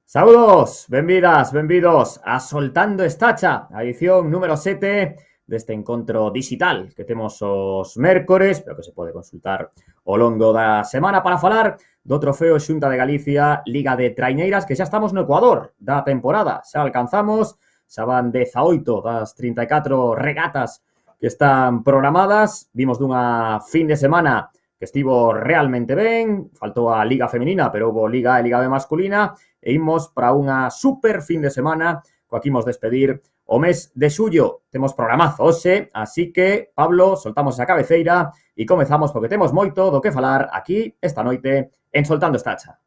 Saúdos, benvidos a Soltando Estacha, a edición número 7 deste encontro digital que temos os mércores, pero que se pode consultar ao longo da semana para falar do trofeo Xunta de Galicia Liga de Traiñeiras, que xa estamos no Ecuador da temporada. Xa alcanzamos, xa van 18 das 34 regatas que están programadas. Vimos dunha fin de semana que estivo realmente ben, faltou a Liga Femenina, pero houve Liga e Liga B masculina, e imos para unha super fin de semana, coa que imos despedir o mes de xullo. Temos programazo hoxe, así que, Pablo, soltamos a cabeceira e comezamos porque temos moito do que falar aquí esta noite en Soltando Estacha.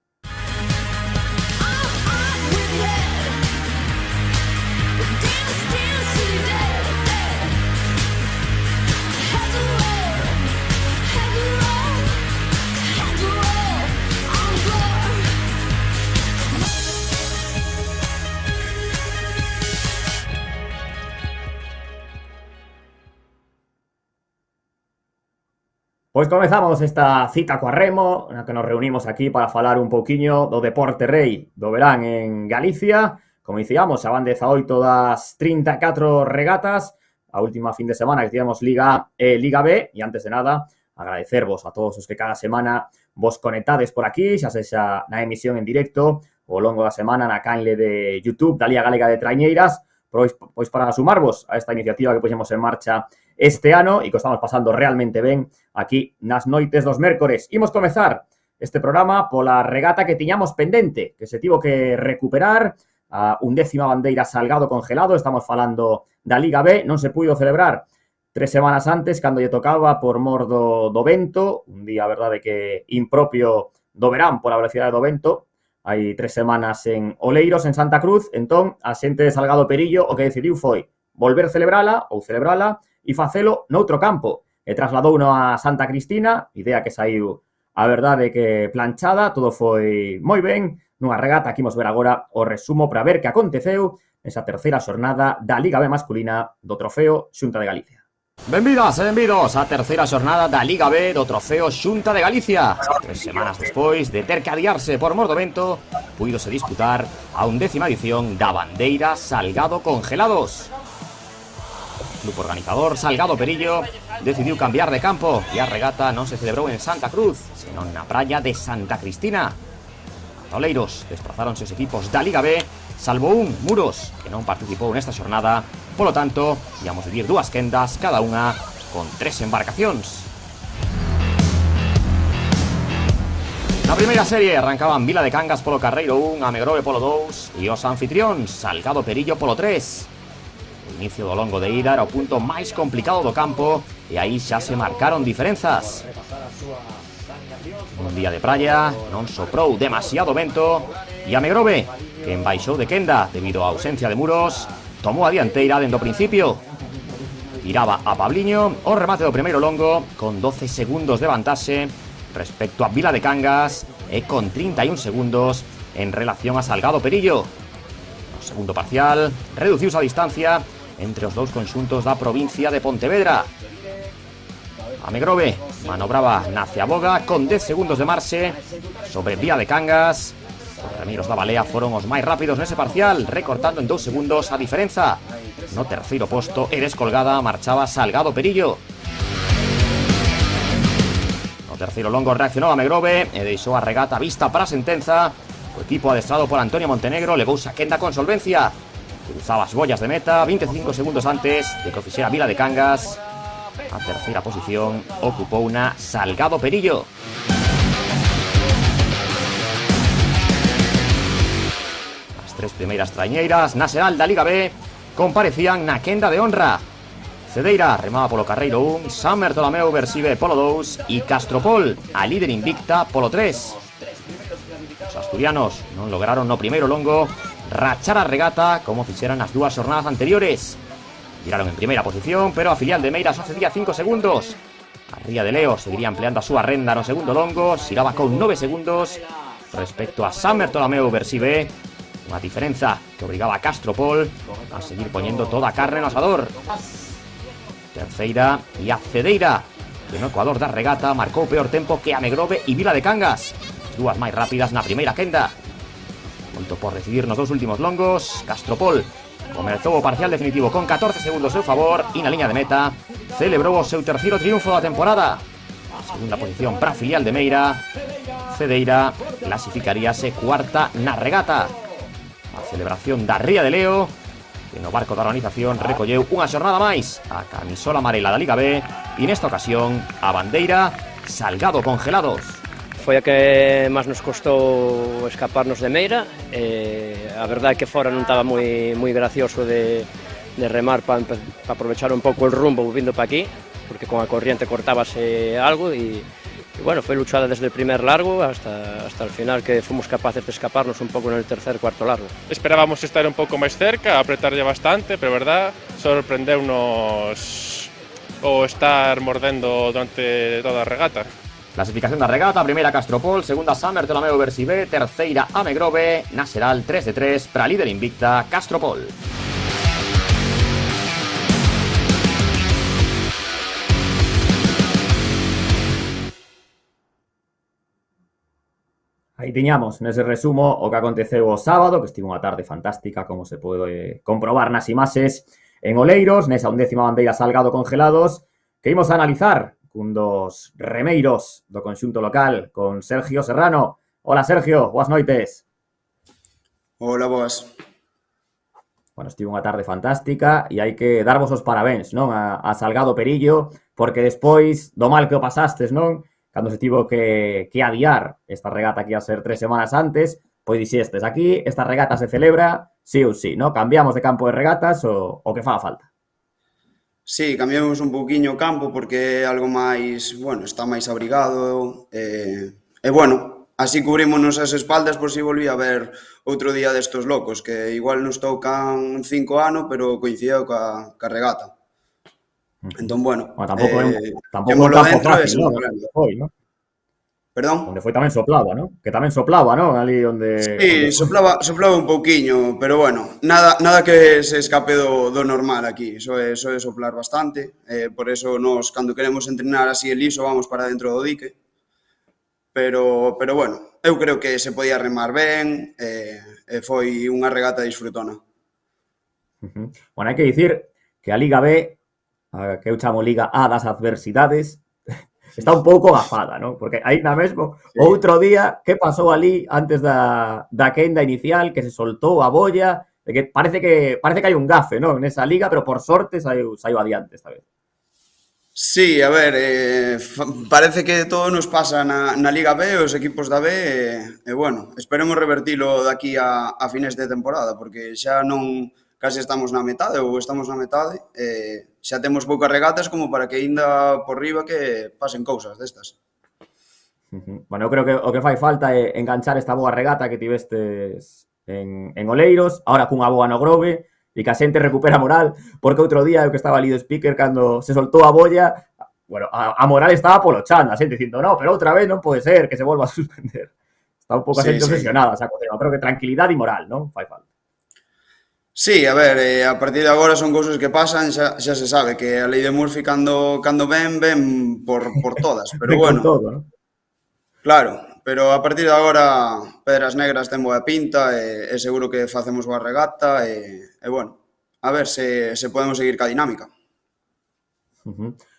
Pois comezamos esta cita coa Remo, na que nos reunimos aquí para falar un pouquiño do deporte rei do verán en Galicia. Como dicíamos, xa van 18 das 34 regatas, a última fin de semana que tivemos Liga A e Liga B, e antes de nada, agradecervos a todos os que cada semana vos conectades por aquí, xa sexa na emisión en directo, ao longo da semana na canle de YouTube da Liga Galega de Traiñeiras, pois para sumarvos a esta iniciativa que puxemos en marcha este ano e que estamos pasando realmente ben aquí nas noites dos mércores. Imos comezar este programa pola regata que tiñamos pendente, que se tivo que recuperar, a 11ª bandeira Salgado congelado. Estamos falando da Liga B, non se puido celebrar 3 semanas antes, cando lle tocaba por mor do vento, un día, a verdade, que impropio do verán pola velocidade do vento. Hai 3 semanas en Oleiros, en Santa Cruz. Entón, a xente de Salgado Perillo o que decidiu foi volver celebrala ou celebrala e facelo noutro campo. E trasladouno a Santa Cristina, idea que saiu, a verdade, que planchada, todo foi moi ben, nunha regata. Aquí imos ver agora o resumo para ver que aconteceu nesa terceira xornada da Liga B masculina do trofeo Xunta de Galicia. Benvidas e benvidos á terceira xornada da Liga B do trofeo Xunta de Galicia. 3 semanas despois de ter que adiarse por mor do vento, puídose disputar a 11ª edición da bandeira Salgado Congelados. O club organizador Salgado Perillo decidiu cambiar de campo e a regata non se celebrou en Santa Cruz, senón na praia de Santa Cristina. A Oleiros desplazáronse os equipos da Liga B, salvo un, Muros, que non participou nesta xornada. Polo tanto, íamos vivir 2 quendas, cada unha con 3 embarcacións. Na primeira serie arrancaban Vila de Cangas polo carreiro 1, Amegrove polo 2 e os anfitrións Salgado Perillo polo 3. O inicio do longo de ida era o punto máis complicado do campo e aí xa se marcaron diferenzas. Un día de praia, non soprou demasiado vento e Amegrove, que embaixou de quenda debido á ausencia de Muros, tomou a dianteira dende o principio. Tiraba a Pabliño o remate do primeiro longo con 12 segundos de vantaxe respecto a Vila de Cangas e con 31 segundos en relación a Salgado Perillo. No segundo parcial, reduciuse a distancia entre os dous conxuntos da provincia de Pontevedra. Amegrove manobraba na Ceaboga con 10 segundos de marxe sobre Vila de Cangas. Os remiros da Balea foron os máis rápidos nese parcial, recortando en 2 segundos a diferenza. No terceiro posto e descolgada marchaba Salgado Perillo. No terceiro longo reaccionou Amegrove e deixou a regata vista para a sentenza. O equipo adestrado por Antonio Montenegro levouse a quenda con solvencia. Cruzaba as bollas de meta 25 segundos antes de que o fixera Vila de Cangas. A terceira posición ocupou una Salgado Perillo. As 3 primeiras traiñeiras na xeral da Liga B comparecían na quenda de honra. Cedeira remaba polo carreiro 1, San Bertolomeu Versive polo 2 e Castropol, a líder invicta, polo 3. Os asturianos non lograron no primeiro longo rachar a regata como fixeran as 2 xornadas anteriores. Tiraron en primeira posición, pero a filial de Meira só cedía 5 segundos. A Ría de Leo seguiría empleando a súa renda no segundo longo, xiraba con 9 segundos respecto a San Bertolomeu Versive, unha diferenza que obrigaba a Castropol a seguir poñendo toda a carne no asador. Terceira e a Cedeira, que no Ecuador da regata marcou peor tempo que Amegrove e Vila de Cangas, as 2 máis rápidas na primeira quenda. Moito por decidir nos 2 últimos longos. Castropol comezou o parcial definitivo con 14 segundos ao seu favor e na liña de meta celebrou o seu terceiro triunfo da temporada. A segunda posición para a filial de Meira. Cedeira clasificaríase cuarta na regata. A celebración da Ría de Leo, que no barco da organización recolleu unha xornada máis a camisola amarela da Liga B e nesta ocasión a bandeira Salgado Congelados. Foi a que máis nos costou escaparnos de Meira. A verdade é que fora non estaba moi gracioso de remar para aprovechar un pouco el rumbo vindo para aquí, porque con a corriente cortábase algo e bueno, foi luchada desde el primer largo hasta el final, que fomos capaces de escaparnos un pouco en el tercer, cuarto largo. Esperábamos estar un pouco máis cerca, apretarlle bastante, pero verdad, sorprendeunos o estar mordendo durante toda a regata. Clasificación da regata, primeira Castropol, segunda Summer Tolameo Versibé, terceira Amegrove, na xeral 3 de 3 para líder invicta Castropol. Aí tiñamos nese resumo o que aconteceu o sábado, que estivo unha tarde fantástica, como se pode comprobar nas imaxes en Oleiros, nesa 11ª bandeira Salgado Congelados, que imos a analizar cun dos remeiros do conxunto local, con Sergio Serrano. Hola, Sergio, boas noites. Hola, boas. Bueno, estivo unha tarde fantástica e hai que darvos os parabéns, non? A Salgado Perillo, porque despois do mal que o pasastes, non? Cando se tivo que aviar esta regata que ia ser 3 semanas antes, pois dixestes, aquí esta regata se celebra sí ou sí, non? Cambiamos de campo de regatas o que faga falta. Sí, cambiamos un pouquiño o campo porque é algo máis, bueno, está máis abrigado e bueno, así cubrímonos as espaldas por si volvía a ver outro día destos locos, que igual nos tocan 5 anos, pero coincideu ca regata. Entón, bueno, tampouco é un campo fácil, non? Perdón? Onde foi tamén soplaba, non? Que tamén soplaba, non? Ali onde... Sí, soplaba un pouquiño, pero bueno, nada que se escape do normal aquí, soe soplar bastante, por eso nos, cando queremos entrenar así el liso, vamos para dentro do dique, pero bueno, eu creo que se podía remar ben, foi unha regata disfrutona. Bueno, hai que dicir que a Liga B, que eu chamo Liga A das adversidades, está un pouco gafada, non? Porque ainda mesmo, outro día, que pasou ali antes da quenda inicial, que se soltou a bolla, de que parece que hai un gafe, non? Nesa liga, pero por sorte saiu adiante esta vez. Sí, a ver, parece que todo nos pasa na Liga B, os equipos da B, e bueno, esperemos revertilo daqui a fines de temporada, porque xa non... case estamos na metade, ou estamos na metade, xa temos poucas regatas como para que ainda por riba que pasen cousas destas. Bueno, eu creo que o que fai falta é enganchar esta boa regata que tivestes en Oleiros, ahora cunha boa no Grove, e que a xente recupera moral, porque outro día eu que estaba ali do speaker cando se soltou a bolla, bueno, a moral estaba polo chan, a xente dicindo, no, pero outra vez non pode ser que se volva a suspender. Está un pouco a xente obsesionada, saco tema, pero que tranquilidade e moral, non? Fai falta. Sí, a ver, a partir de agora son cousas que pasan, xa se sabe que a lei de Murphy cando ven por todas, pero bueno, todo, ¿no? Claro, pero a partir de agora Pedras Negras ten boa pinta e seguro que facemos boa regata e bueno, a ver se podemos seguir ca dinámica.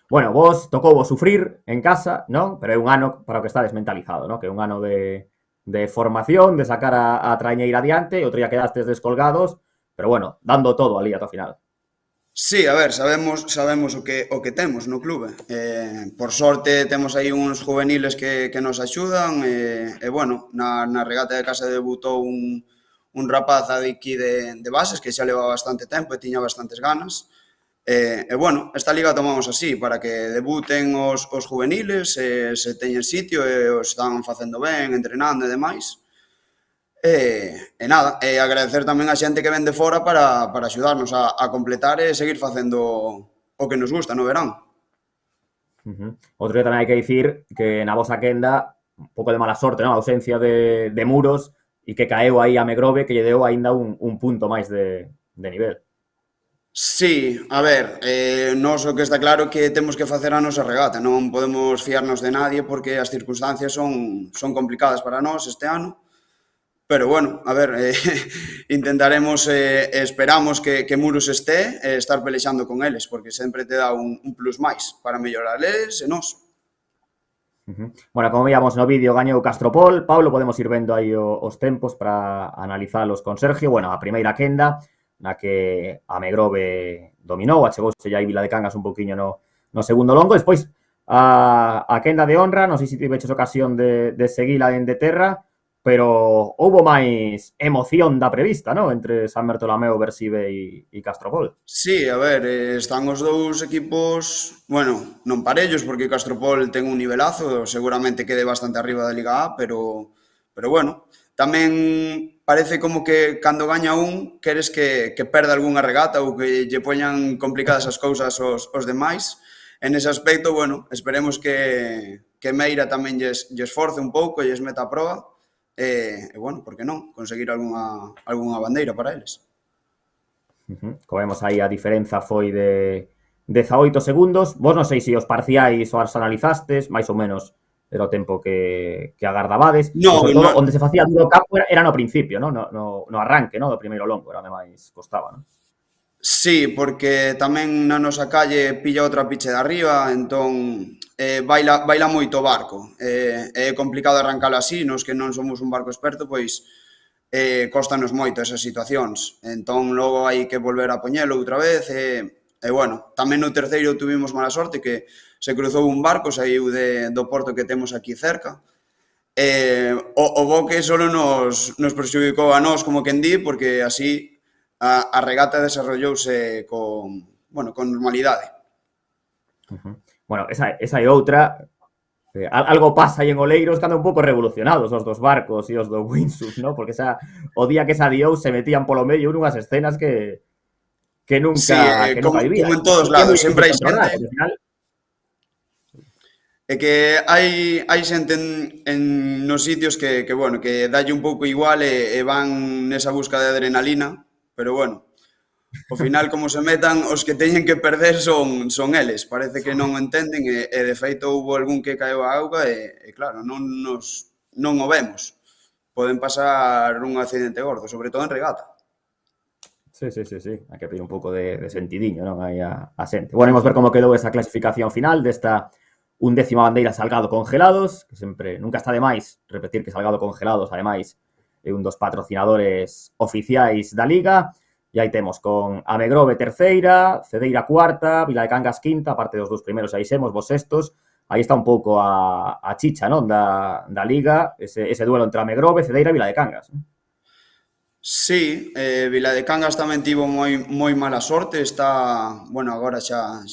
Bueno, vos tocou vos sufrir en casa, non? Pero é un ano para o que está desmentalizado, non? Que é un ano de formación, de sacar a traiñeira adiante, e outro día quedastes descolgados, pero bueno, dando todo ali ata o final. Sí, a ver, sabemos o que temos no clube. Por sorte temos aí uns juveniles que nos axudan e bueno, na regata de casa debutou un rapaz aquí de bases que xa leva bastante tempo e tiña bastantes ganas. E bueno, esta liga tomamos así, para que debuten os juveniles, se teñen sitio e os están facendo ben, entrenando e demais. E nada, agradecer tamén a xente que ven de fora para axudarnos a completar e seguir facendo o que nos gusta no verán. Outro que tamén hai que dicir que na vosa quenda, un pouco de mala sorte, non? A ausencia de Muros e que caeu aí a Megrove que lle deu aínda un punto máis de nivel. Sí, a ver, nos o que está claro que temos que facer a nosa regata, non podemos fiarnos de nadie porque as circunstancias son complicadas para nós este ano. Pero bueno, a ver, intentaremos, esperamos que Muros este, estar pelexando con eles, porque sempre te dá un plus máis para mellorar eles e nós. Bueno, como veíamos no vídeo, gañou Castropol. Pablo, podemos ir vendo aí os tempos para analizalos con Sergio. Bueno, a primeira quenda, na que a Megrove dominou, achegouse ya aí Vila de Cangas un poquinho no segundo longo. Despois, a quenda de honra, non sei se tiveches ocasión de seguila en de terra, pero houbo máis emoción da prevista, ¿no? Entre San Bertolomeu, Versive e Castropol. Sí, a ver, están os dous equipos, bueno, non parellos, porque Castropol ten un nivelazo, seguramente quede bastante arriba da Liga A, pero bueno, tamén parece como que cando gaña un, queres que perda algunha regata ou que lle poñan complicadas as cousas os demais. En ese aspecto, bueno, esperemos que Meira tamén lles esforce un pouco e lles meta a proba, e bueno, por que non, conseguir algunha bandeira para eles. Como vemos aí, a diferenza foi de 18 segundos. Vos non sei se os parciais ou os analizastes, máis ou menos era o tempo que agardabades. No, Sobre todo, no. onde se facía duro campo era no principio, no arranque, no, do primeiro longo, era onde máis costaba, non? Sí, porque tamén na nosa calle pilla outra piche de arriba, entón baila moito o barco. É complicado arrancalo así, nos que non somos un barco experto, pois cóstanos moito esas situacións. Entón logo hai que volver a poñelo outra vez e bueno, tamén no terceiro tuvimos mala sorte que se cruzou un barco, saiu do porto que temos aquí cerca. O boque solo nos perxudicou a nós, como quen di, porque así a regata desarrollouse con normalidade. Bueno, esa é outra. Algo pasa aí en Oleiros que andan un pouco revolucionados os dos barcos e os do windsurf, ¿no? Porque o día que se adiou se metían polo medio nunhas escenas que nunca, Sí, que nunca vivía. como en todos lados, sempre hai xente. É que hai xente nos sitios que dalle un pouco igual e van nesa busca de adrenalina, pero bueno, ao final, como se metan, os que teñen que perder son eles. Parece que non o entenden e de feito, houbo algún que caeu a auga e claro, non o vemos. Poden pasar un accidente gordo, sobre todo en regata. Sí. Hai que pedir un pouco de sentidiño, non? Aí a xente. Bueno, imos ver como quedou esa clasificación final desta 11ª bandeira Salgado Congelados, que sempre, nunca está de máis repetir que Salgado Congelados, ademais, é un dos patrocinadores oficiais da Liga. E aí temos con a Megrove terceira, Cedeira cuarta, Vila de Cangas quinta, aparte dos dous primeiros aí semos, vos sextos. Aí está un pouco a chicha, non? Da Liga, ese duelo entre a Megrove, Cedeira e Vila de Cangas. Sí, Vila de Cangas tamén tivo moi mala sorte, está, bueno, agora xa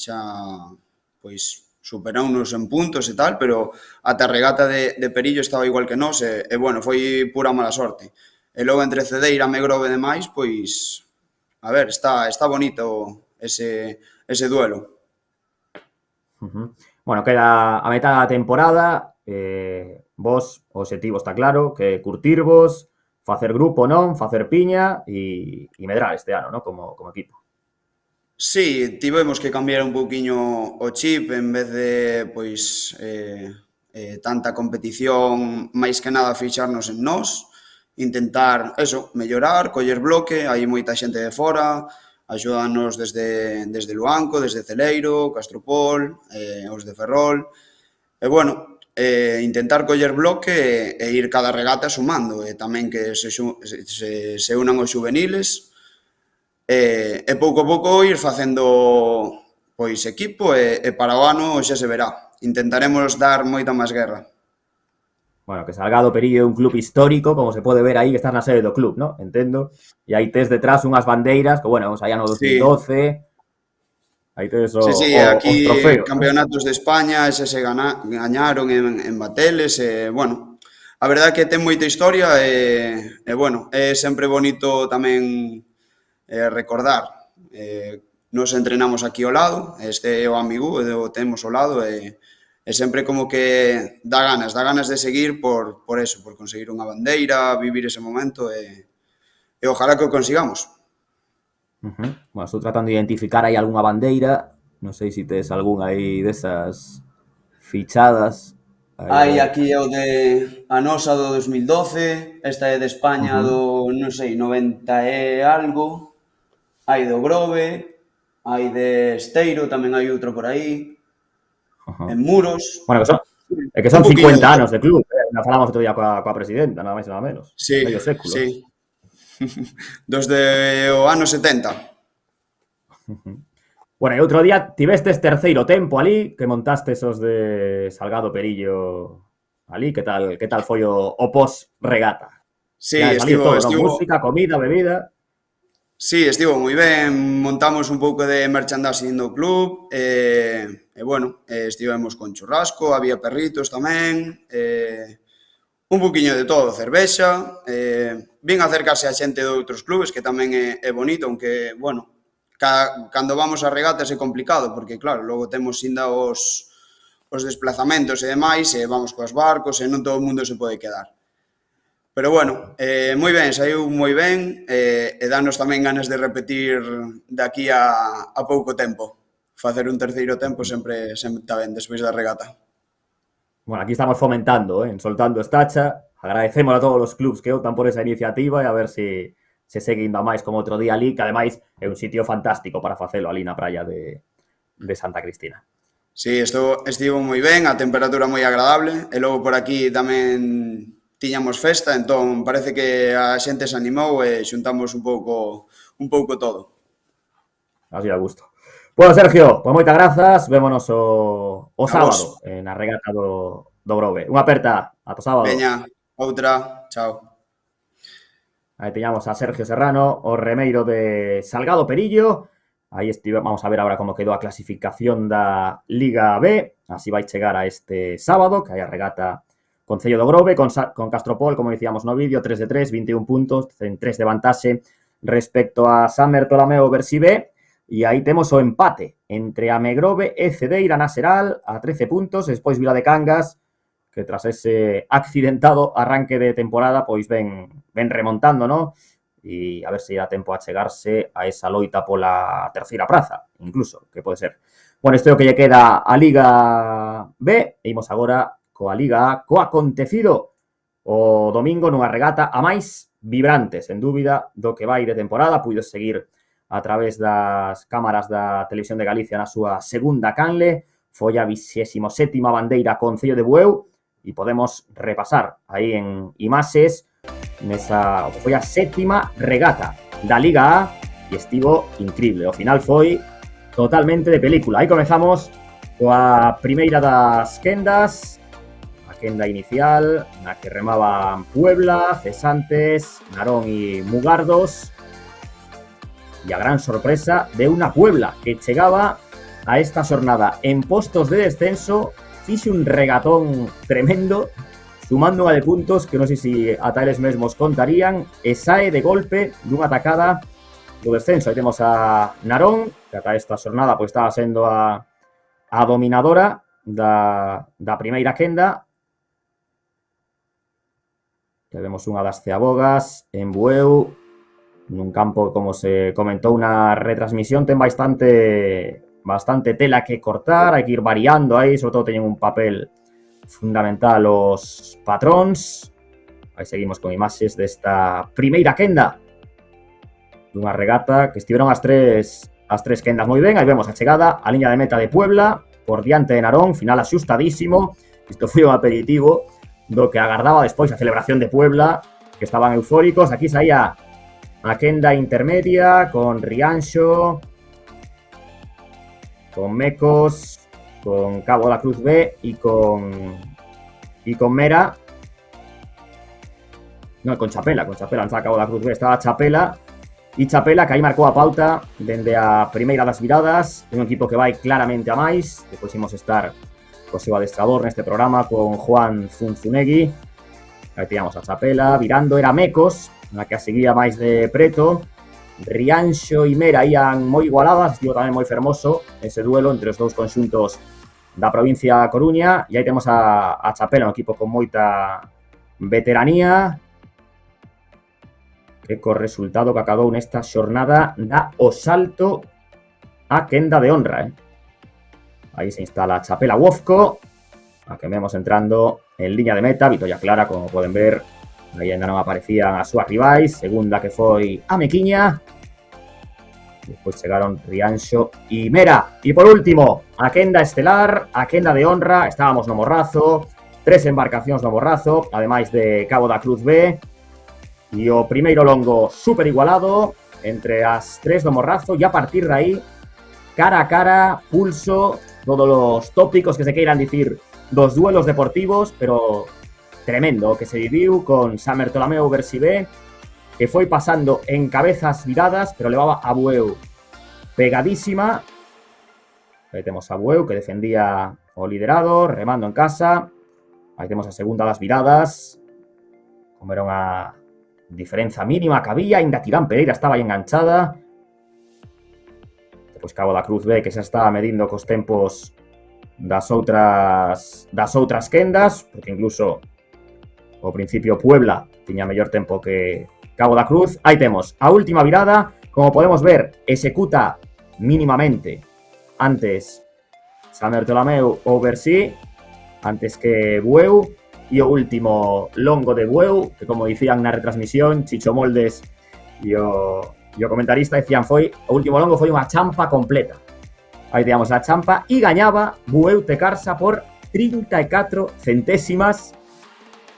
pois superounos en puntos e tal, pero ata a regata de Perillo estaba igual que nós e bueno, foi pura mala sorte. E logo entre Cedeira e Megrove e demais, pois a ver, está bonito ese duelo. Bueno, queda a metade da temporada. Vos, o obxectivo está claro, que curtirvos, facer grupo, non? Facer piña e medrar este ano, non? Como equipo. Sí, tivemos que cambiar un pouquiño o chip en vez de, pois, tanta competición, máis que nada fixarnos en nós, intentar, mellorar, coller bloque, hai moita xente de fora, axúdanos desde Luanco, desde Celeiro, Castropol, os de Ferrol, e bueno, intentar coller bloque e ir cada regata sumando, e tamén que se unan os juveniles, e pouco a pouco ir facendo pois equipo e para o ano xa se verá. Intentaremos dar moita máis guerra. Bueno, que Salgado Perillo é un club histórico, como se pode ver aí, que estás na sede do club, ¿no? Entendo. E aí tes detrás unhas bandeiras, que, bueno, aí no 2012, aí tes os aquí trofeos. Campeonatos de España, ese se gañaron en Bateles, bueno, a verdade que ten moita historia e bueno, é sempre bonito tamén recordar. Nos entrenamos aquí ao lado, este é o amigo, o temos ao lado e sempre como que dá ganas de seguir por eso, por conseguir unha bandeira, vivir ese momento e ojalá que o consigamos. Bueno, estou tratando de identificar aí algunha bandeira, non sei se tes algún aí desas fichadas. Hai aquí o de a nosa do 2012, esta é de España do, non sei, 90 e algo, hai do Grove, hai de Esteiro, tamén hai outro por aí, en Muros. Bueno, que son 50 anos de club, na falamos outro día coa presidenta, nada máis e nada menos. Sí, medio século. Sí. Desde o ano 70. Bueno, e outro día tivestes terceiro tempo ali, que montastes os de Salgado Perillo ali, que tal foi o pos-regata? Sí, estivo... Música, comida, bebida... Sí, estivo moi ben, montamos un pouco de merchandising do club, e bueno, estivemos con churrasco, había perritos tamén, un poquinho de todo, cervexa, vin acercarse a xente de outros clubes, que tamén é bonito, aunque, bueno, cando vamos a regatas é complicado, porque, claro, logo temos ainda os desplazamentos e demais, e vamos coas barcos, e non todo o mundo se pode quedar. Pero bueno, moi ben, saiu moi ben, e danos tamén ganas de repetir de aquí a pouco tempo. Facer un terceiro tempo sempre está ben, despois da regata. Bueno, aquí estamos fomentando, en Soltando Estacha. Agradecemos a todos os clubs que optan por esa iniciativa e a ver se segue indo máis como outro día ali, que ademais é un sitio fantástico para facelo ali na praia de Santa Cristina. Sí, estivo moi ben, a temperatura moi agradable, e logo por aquí tamén tiñamos festa, entón parece que a xente se animou e xuntamos un pouco todo. Así a gusto. Bueno, Sergio, pois moitas grazas, vémonos o sábado na regata do Grove. Unha aperta, ata sábado. Veña, outra, chao. Aí teñamos a Sergio Serrano, o remeiro de Salgado Perillo. Aí vamos a ver agora como quedou a clasificación da Liga B. Así vai chegar a este sábado, que hai a regata Concello do Grove, con Castropol, como dicíamos no vídeo, 3 de 3, 21 puntos, en 3 de vantaxe respecto a San Bertolomeo Bersi B. E aí temos o empate entre Amegrove e Cedeira na Seral a 13 puntos, despois Vila de Cangas, que tras ese accidentado arranque de temporada, pois ven remontando, ¿no? E a ver se dá tempo a chegarse a esa loita pola terceira praza, incluso, que pode ser. Bueno, isto é o que lle queda a Liga B, e imos agora coa Liga A, co acontecido o domingo nunha regata a máis vibrante, sen dúbida, do que vai de temporada. Puides seguir a través das cámaras da Televisión de Galicia na súa segunda canle. Foi a 27ª bandeira Concello de Bueu e podemos repasar aí en imaxes nesa, foi a 7ª regata da Liga A e estivo increíble. O final foi totalmente de película. Aí comezamos coa primeira das quendas, quenda inicial, na que remaban Puebla, Cesantes, Narón e Mugardos. E a gran sorpresa de unha Puebla que chegaba a esta xornada en postos de descenso, fixe un regatón tremendo, sumando unha de puntos que non sei se ata eles mesmos contarían, e sae de golpe dunha atacada do descenso. Aí temos a Narón, que ata esta xornada pois estaba sendo a dominadora da primeira quenda. Temos unha das Ceabogas en Bueu, nun campo, como se comentou na retransmisión, ten bastante tela que cortar, hai que ir variando aí, sobre todo teñen un papel fundamental os patróns. Aí seguimos con imaxes desta primeira quenda dunha regata que estiveron as tres quendas moi ben. Aí vemos a chegada a liña de meta de Puebla por diante de Narón, final axustadísimo. Isto foi un aperitivo do que agardaba despois a celebración de Puebla, que estaban eufóricos. Aquí saía a quenda intermedia con Rianxo, con Mecos, con Cabo da Cruz B y con Mera. No, con Chapela, non estaba Cabo da Cruz B, estaba Chapela. E Chapela, que aí marcou a pauta dende a primeira das viradas. É un equipo que vai claramente a máis. Depois imos estar co seu adestrador neste programa con Juan Zunzunegui. Aí teníamos a Chapela virando, era Mecos, na que a seguía máis de preto. Rianxo e Mera ían moi igualadas, estivo tamén moi fermoso ese duelo entre os dous conxuntos da provincia da Coruña. E aí temos a Chapela, un equipo con moita veteranía, que co resultado que acabou nesta xornada dá o salto a quenda de honra, Aí se instala Chapela Wofco, A que vemos entrando en línea de meta, vitoria clara, como poden ver. Aí ainda non aparecían as súas rivais. Segunda que foi a Mequiña. Despois chegaron Rianxo e Mera. E por último, a quenda estelar, a quenda de honra. Estábamos no Morrazo, 3 embarcacións no Morrazo, ademais de Cabo da Cruz B. E o primeiro longo super igualado entre as 3 do Morrazo. E a partir de aí, cara a cara, pulso, todos os tópicos que se queiran dicir dos duelos deportivos, pero tremendo que se viviu con San Bertolomeu Oversi B, que foi pasando en cabezas viradas, pero levaba a Bueu pegadísima. Aí temos a Bueu, que defendía o liderado, remando en casa. Aí temos a segunda das viradas, como era unha diferenza mínima que había, ainda Tirán Pereira estaba aí enganchada. Depois Cabo da Cruz B, que xa estaba medindo cos tempos das outras quendas, porque incluso ao principio Puebla tiña mellor tempo que Cabo da Cruz. Aí temos a última virada, como podemos ver, executa mínimamente antes San Bertolomeu Oversi, antes que Bueu, e o último longo de Bueu, que como dicían na retransmisión, Chicho Moldes e o comentarista decían o último longo foi unha champa completa. Aí teníamos a champa e gañaba Bueu Tecarsa por 34 centésimas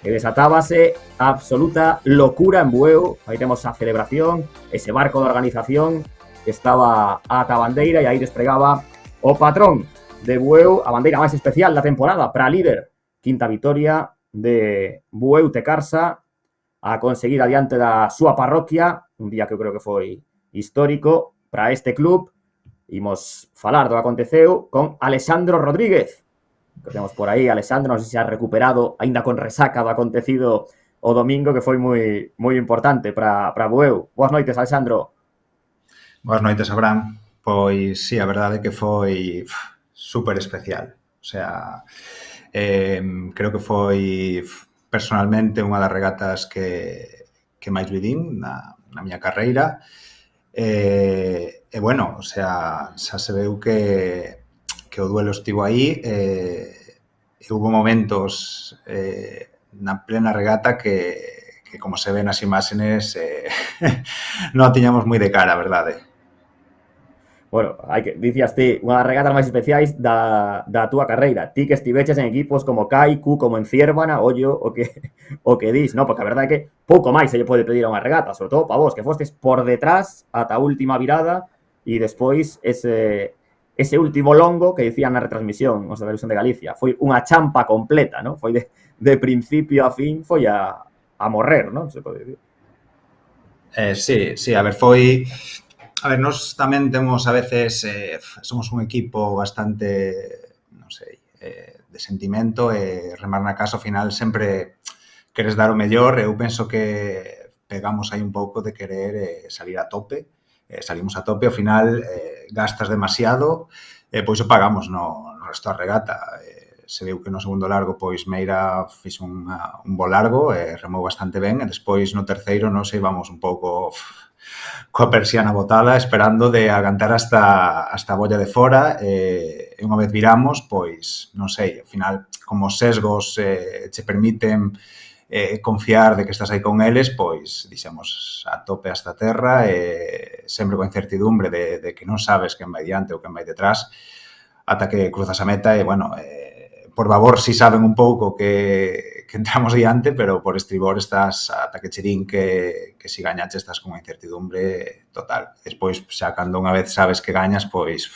e desatábase a absoluta locura en Bueu. Aí temos a celebración, ese barco de organización que estaba ata a bandeira e aí despregaba o patrón de Bueu, a bandeira máis especial da temporada para líder. Quinta vitoria de Bueu Tecarsa a conseguir adiante da súa parroquia, un día que eu creo que foi histórico para este club. Imos falar do que aconteceu con Alexandro Rodríguez. Que temos por aí, Alexandro, non sei se ha recuperado, aínda con resaca do acontecido o domingo, que foi moi importante para Bueu. Boas noites, Alexandro. Boas noites, Abraham. Pois, sí, a verdade é que foi super especial. O sea, creo que foi personalmente unha das regatas que máis vivín na miña carreira. E bueno, o sea, xa se veu que o duelo estivo aí e hubo momentos na plena regata que como se ve nas imágenes non a tiñamos moi de cara, a verdade. Bueno, dicías ti, unha das regatas máis especiais da túa carreira. Ti que estiveches en equipos como Kaiku, como en Ciérvana, ollo o que dis, ¿no? Porque a verdade é que pouco máis se lle pode pedir a unha regata, sobre todo para vos, que fostes por detrás ata a última virada e despois ese último longo que dicían na retransmisión, os da Televisión de Galicia. Foi unha champa completa, ¿no? Foi de principio a fin, foi a morrer, ¿no? Se pode dicir. Sí, a ver, foi... A ver, nós tamén temos a veces, somos un equipo bastante, non sei, de sentimento e remar na casa ao final sempre queres dar o mellor. Eu penso que pegamos aí un pouco de querer salir a tope, salimos a tope, ao final gastas demasiado, pois o pagamos no resto da regata. Se veu que no segundo largo, pois Meira fixo un bo largo, remou bastante ben, e despois no terceiro nos íbamos un pouco coa persiana botada, esperando de agantar hasta a bolla de fora, e unha vez viramos, pois, non sei, ao final, como os sesgos che permiten confiar de que estás aí con eles, pois, dixemos, a tope hasta terra, sempre con incertidumbre de que non sabes quen vai diante ou quen vai detrás, ata que cruzas a meta e, bueno, por favor, si saben un pouco que entramos diante, pero por estribor estás ata que che din que si gañache estás con unha incertidumbre total. Despois, xa cando unha vez sabes que gañas, pois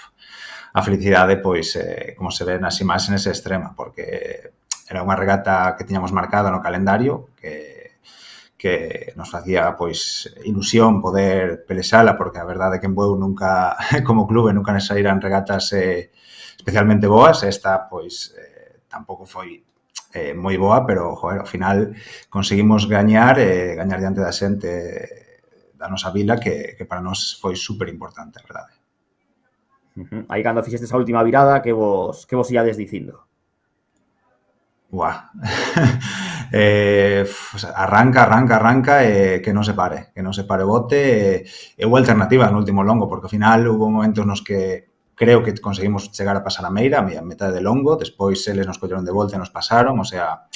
a felicidade, pois, como se ve nas imaxes, é extrema, porque era unha regata que tiñamos marcada no calendario, que nos facía, pois, ilusión poder pelexala, porque a verdade é que en Bueu nunca, como clube, nunca nos saíran regatas especialmente boas. Esta, pois, tampouco foi moi boa, pero, joder, ao final conseguimos gañar diante da xente da nosa vila, que para nós foi super importante, a verdade. Aí cando fixeste esa última virada, que vos iades dicindo? Buah. Arranca e que non se pare o bote. E hubo alternativas no último longo, porque ao final hubo momentos nos que creo que conseguimos chegar a pasar a Meira, a metade de longo, despois eles nos colleron de volta e nos pasaron, o sea,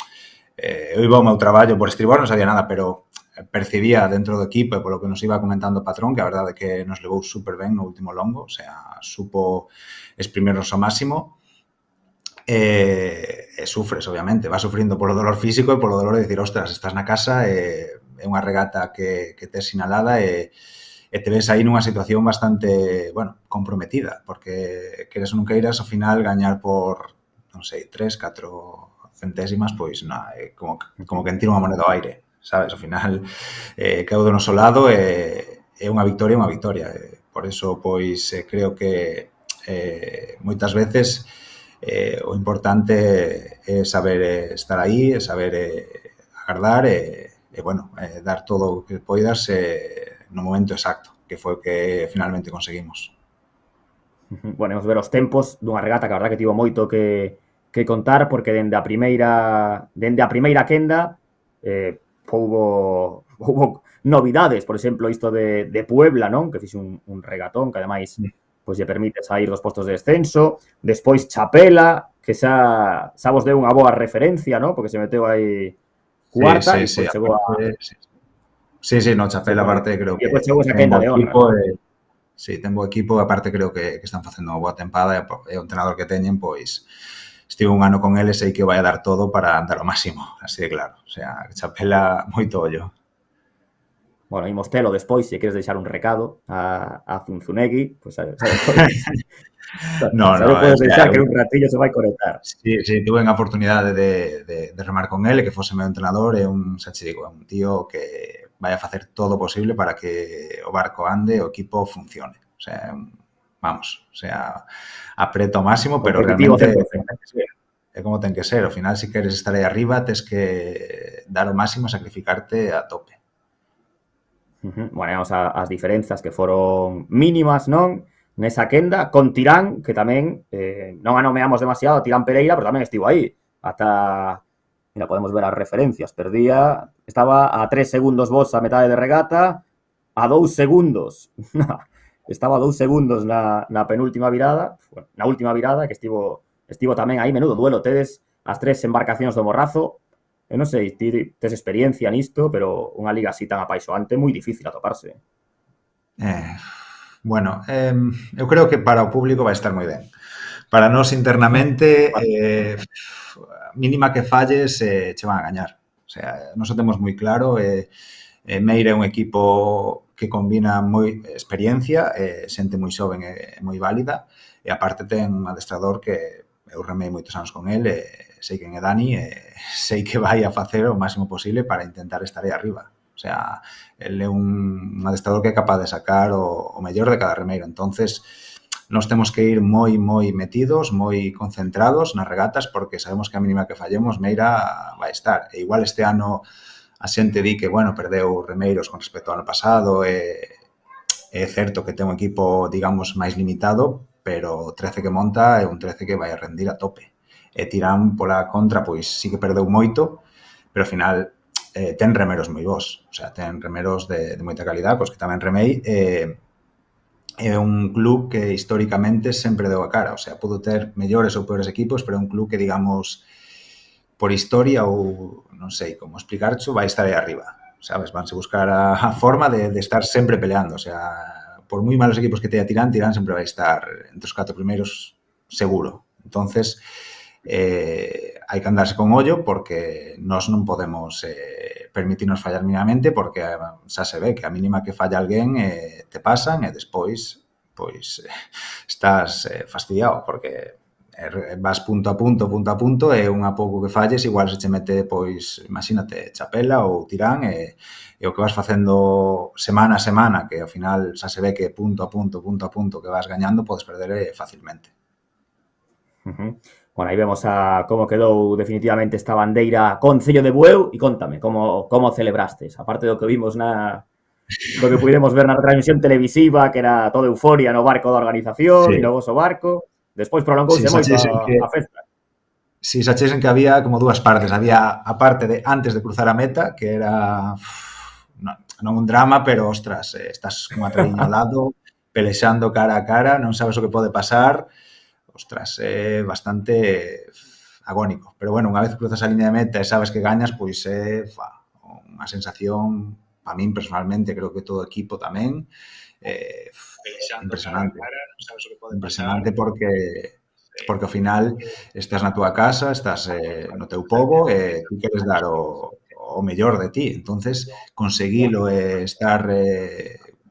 eu iba ao meu traballo por estribor, non sabía nada, pero percibía dentro do equipo e polo que nos iba comentando o patrón que a verdade é que nos levou super ben no último longo, o sea, supo exprimirnos ao máximo e sufres, obviamente, vas sufrindo polo dolor físico e polo dolor de dicir, ostras, estás na casa e é unha regata que tes sinalada e te ves aí nunha situación bastante, bueno, comprometida, porque queres ou non queiras, ao final, gañar por, non sei, 3, 4 centésimas, pois, é como que tira unha moneda ao aire, sabes? Ao final, quedou do noso lado e é unha victoria. Por eso, pois, creo que moitas veces o importante é saber estar aí, é saber agardar e bueno, dar todo o que poidas no momento exacto, que foi o que finalmente conseguimos. Bueno, vamos ver os tempos dunha regata que a verdad que tivo moito que contar, porque dende a primeira quenda houbo novidades, por exemplo, isto de Puebla, non? Que fixe un regatón que ademais pois lle permite sair dos postos de descenso. Despois Chapela, que xa vos deu unha boa referencia, non? Porque se meteu aí cuarta e pois chegou a... Sí, no, Chapela aparte creo que... E depois chegou esa quenda de honra. Sí, ten bo equipo, aparte creo que están facendo unha boa tempada e o entrenador que teñen, pois estive un ano con eles e que vai a dar todo para andar ao máximo, así de claro. O sea, Chapela moito ollo. Bueno, imos telo despois, se queres deixar un recado a Zunzunegui, pois sabes, podes deixar que un ratillo se vai conectar. Sí, tuve a oportunidade de remar con ele, que fose meu entrenador, é un tío que vai a facer todo o posible para que o barco ande, o equipo funcione. O sea, vamos, o sea, apreta ao máximo, pero realmente é como ten que ser. Ao final, se queres estar aí arriba, tes que dar o máximo, sacrificarte a tope. Bueno, vamos as diferenzas que foron mínimas, non? Nesa quenda, con Tirán, que tamén non a nomeamos demasiado, Tirán Pereira, pero tamén estivo aí. Ata, mira, podemos ver as referencias. Estaba a 3 segundos vos a metade de regata, a 2 segundos. Estaba a 2 segundos na penúltima virada, na última virada, que estivo tamén aí, menudo duelo. Tedes as 3 embarcacións do Morrazo. Eu non sei, ti tes experiencia nisto, pero unha liga así tan apaixoante é moi difícil atoparse. Bueno, eu creo que para o público vai estar moi ben. Para nós internamente, mínima que falles, che van a gañar. O sea, nós o temos moi claro. Meira é un equipo que combina moi experiencia, xente moi xoven e moi válida, e aparte ten un adestrador que eu remei moitos anos con ele, sei quen é Dani, sei que vai a facer o máximo posible para intentar estar aí arriba. O sea, ele é un adestrador que é capaz de sacar o mellor de cada remeiro. Entonces, nos temos que ir moi metidos, moi concentrados nas regatas, porque sabemos que a mínima que fallemos, Meira vai estar. E igual este ano a xente di que, bueno, perdeu remeiros con respecto ao ano pasado, é certo que ten un equipo, digamos, máis limitado, pero o 13 que monta é un 13 que vai a rendir a tope. E Tirán, pola contra, pois sí que perdeu moito, pero ao final ten remeros moi bons. O sea, ten remeros de moita calidad, pois que tamén remei. É un club que históricamente sempre deu a cara. O sea, pudo ter mellores ou peores equipos, pero é un club que, digamos, por historia ou non sei como explicarcho, vai estar aí arriba. Sabes, vanse buscar a forma de estar sempre peleando. O sea, por moi malos equipos que teña Tirán sempre vai estar entre os 4 primeiros seguro. Entonces, hai que andarse con ollo porque nós non podemos permitirnos fallar mínimamente, porque xa se ve que a mínima que falla alguén te pasan e despois pois estás fastidiado porque vas punto a punto e un a pouco que falles igual se che mete, pois, imagínate, Chapela ou Tirán e o que vas facendo semana a semana, que ao final xa se ve que punto a punto que vas gañando, podes perder facilmente. Bueno, aí vemos como quedou definitivamente esta bandeira Concello de Bueu e contame, como celebrastes? Aparte do que vimos do que pudemos ver na transmisión televisiva, que era toda euforia no barco da organización e no voso barco. Despois prolongouse moito a festa. Si, xa cheisen que había como dúas partes. Había a parte de antes de cruzar a meta, que era non un drama, pero, ostras, estás cunha traíña ao lado, pelexando cara a cara, non sabes o que pode pasar, ostras, é bastante agónico. Pero bueno, unha vez cruzas a línea de meta e sabes que gañas, pois é unha sensación, para min personalmente, creo que todo o equipo tamén, impresionante. Impresionante porque ao final estás na túa casa, estás no teu pobo e ti queres dar o mellor de ti. Entonces, conseguilo e estar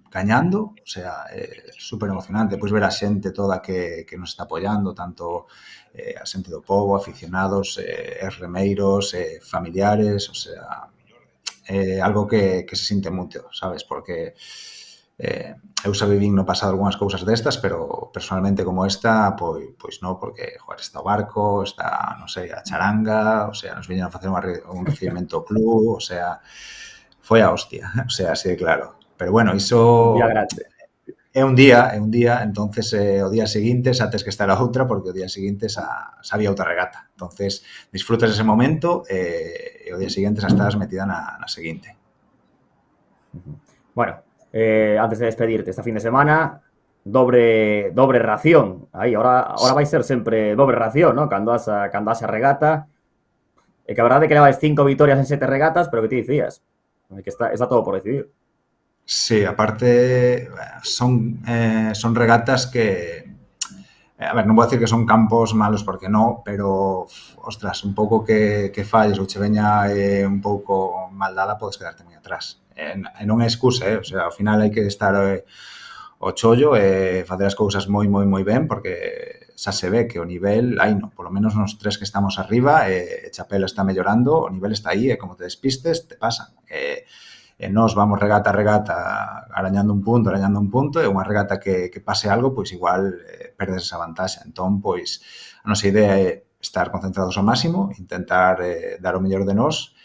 gañando, o sea, super emocionante. Pois ver a xente toda que nos está apoiando, tanto a xente do pobo, aficionados, remeiros, familiares, o sea, algo que se sinte moito, sabes? Porque eu xa vivín no pasado algunhas cousas destas, pero personalmente como esta, pois non, porque, joder, está o barco, está, non sei, a charanga, o sea, nos viñeron a facer un recibimento ao club, o sea, foi a hostia, o sea, así de claro. Pero bueno, iso é un día, entonces o día seguinte xa tes que estar a outra, porque o día seguinte xa había outra regata. Entonces, disfrutas ese momento e o día seguinte xa estás metida na seguinte. Bueno, antes de despedirte esta fin de semana, dobre ración. Aí, ahora vai ser sempre dobre ración, ¿no? Cando has a regata. E que a verdade é que levas 5 vitorias en 7 regatas, pero que ti dicías, que está todo por decidir. Sí, aparte son regatas que, a ver, non vou dicir que son campos malos porque non, pero, ostras, un pouco que falles ou che veña un pouco mal dada, podes quedarte moi atrás. E non é excusa, o sea, ao final hai que estar o chollo e facer as cousas moi ben, porque xa se ve que o nivel, polo menos nos 3 que estamos arriba, Chapela está mellorando, o nivel está aí, e como te despistes, te pasan. E nós vamos regata a regata arañando un punto, e unha regata que pase algo, pois igual perdes esa vantaxe. Entón, pois, a nosa idea é estar concentrados ao máximo, intentar dar o mellor de nós,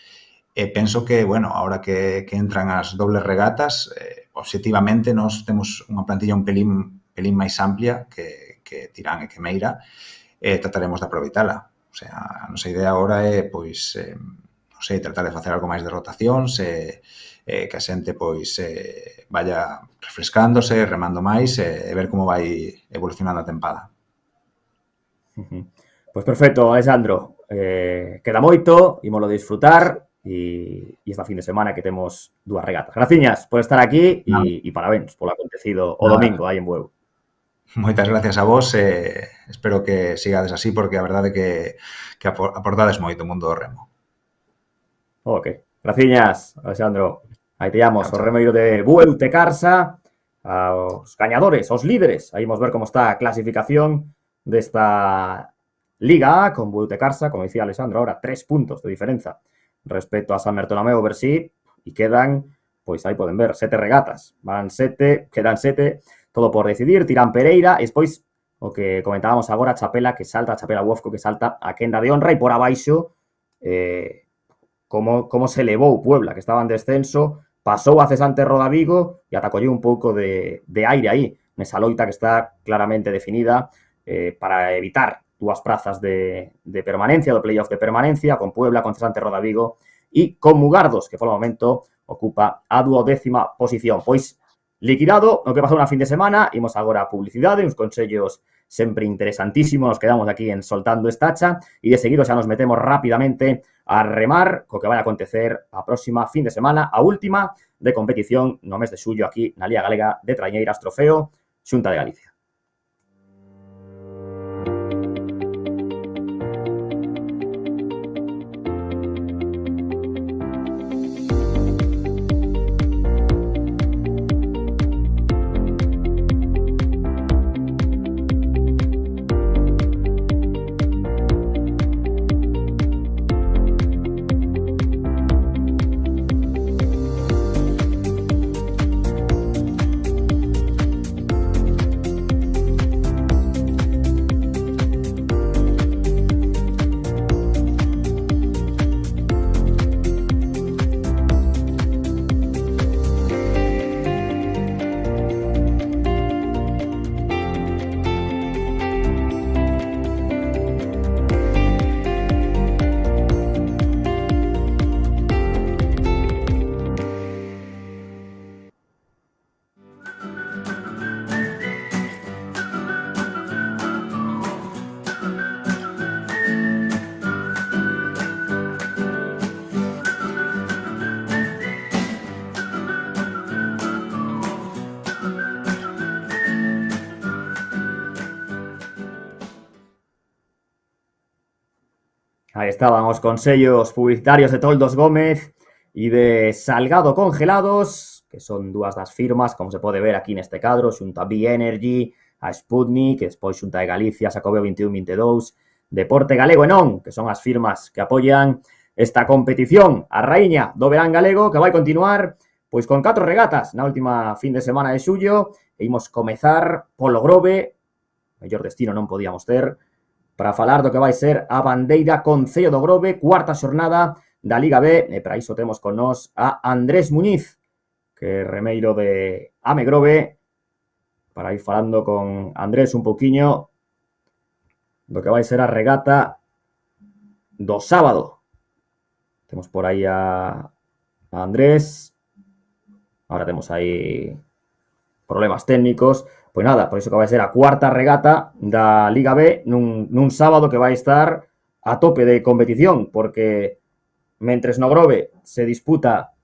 e penso que, bueno, ahora que entran as dobles regatas, obxectivamente nós temos unha plantilla un pelín máis amplia que Tirán e que Meira, e trataremos de aproveitala. O sea, a nosa idea agora é, pois, non sei, tratar de facer algo máis de rotacións, que a xente pois vaya refrescándose, remando máis e ver como vai evolucionando a tempada. Pois perfecto, Alexandro. Queda moito, ímolo disfrutar e esta fin de semana que temos 2 regatas. Graciñas por estar aquí e parabéns polo acontecido o domingo aí en Bueu. Moitas gracias a vos e espero que sigades así porque a verdade é que aportades moito o mundo do remo. Ok. Graciñas, Alexandro. Aí teamos o remeiro de Bueu Tecarsa, aos gañadores, os líderes. Aí vamos ver como está a clasificación desta Liga A con Bueu Tecarsa, como dicía Alexandro, ahora 3 puntos de diferenza respecto a San Bertolomeu Bersí e quedan, pois aí poden ver, 7 regatas. Quedan 7, todo por decidir. Tirán Pereira, e despois o que comentábamos agora, Chapela Uofco que salta a quenda de honra e por abaixo como se levou Puebla, que estaba en descenso, pasou a cesante Rodavigo e ata colleu un pouco de aire aí, nesa loita que está claramente definida para evitar 2 prazas de permanencia, do playoff de permanencia, con Puebla, con cesante Rodavigo e con Mugardos, que polo momento ocupa a 12ª posición. Pois, liquidado o que pasou na fin de semana, imos agora a publicidade, uns consellos sempre interesantísimos, nos quedamos aquí en Soltando Estacha, e de seguido xa nos metemos rapidamente a remar co que vai acontecer a próxima fin de semana, a última de competición no mes de xullo aquí na Liga Galega de Traiñeiras Trofeo Xunta de Galicia. Aí estaban os consellos publicitarios de Toldos Gómez e de Salgado Congelados, que son dúas das firmas, como se pode ver aquí neste cadro, xunto a B-Energy, a Sputnik, que despois xunta de Galicia, Xacobeo 21-22, Deporte Galego e Non, que son as firmas que apoian esta competición, a raíña do verán galego, que vai continuar pois con 4 regatas na última fin de semana de xullo, e imos comezar polo Grove, mellor destino non podíamos ter, para falar do que vai ser a bandeira Concello do Grove, cuarta xornada da Liga B, e para iso temos con nós a Andrés Muñiz, que é remeiro de Ame Grove, para ir falando con Andrés un pouquiño do que vai ser a regata do sábado. Temos por aí a Andrés, ahora temos aí problemas técnicos. Pois nada, por iso que vai ser a cuarta regata da Liga B nun sábado que vai estar a tope de competición, porque mentres no Grove se disputa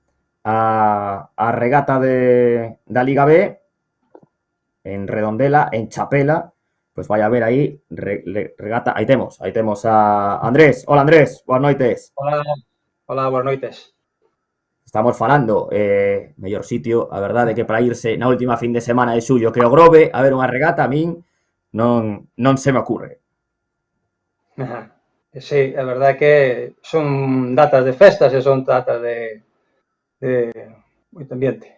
a regata da Liga B, en Redondela, en Chapela, pois vai haber aí regata. Aí temos a Andrés. Hola Andrés, boas noites. Hola, boas noites. Estamos falando, mellor sitio, a verdade que para irse na última fin de semana de xullo que o Grove a ver unha regata a min non se me ocurre. Sí, a verdade que son datas de festas e son datas de moito ambiente.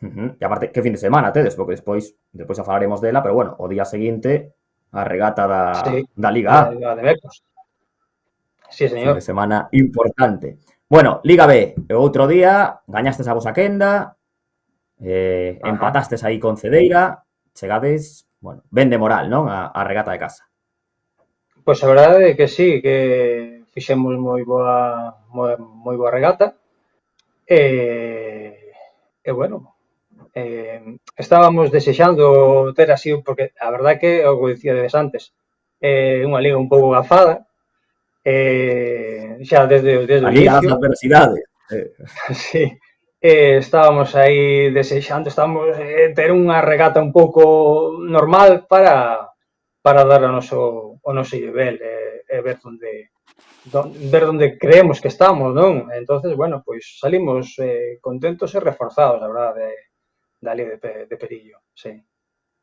E aparte, que fin de semana tedes, porque despois a falaremos dela, pero bueno, o día seguinte a regata da Liga A. De Becos. Sí, señor. Fin de semana importante. Bueno, Liga B, outro día, gañastes a vosa quenda, empatastes aí con Cedeira, chegades, bueno, ben de moral, non? A regata de casa. Pois a verdade é que sí, que fixemos moi boa regata. E bueno, estábamos desexando ter así, porque a verdade que, o que dicíades antes, unha liga un pouco gafada, xa desde o inicio. A liga das adversidades. Sí, estábamos aí desexando, ter unha regata un pouco normal para dar o noso nivel e ver onde creemos que estamos, non? Entonces, bueno, pois salimos contentos e reforzados, a verdade, da liga de Perillo, sí.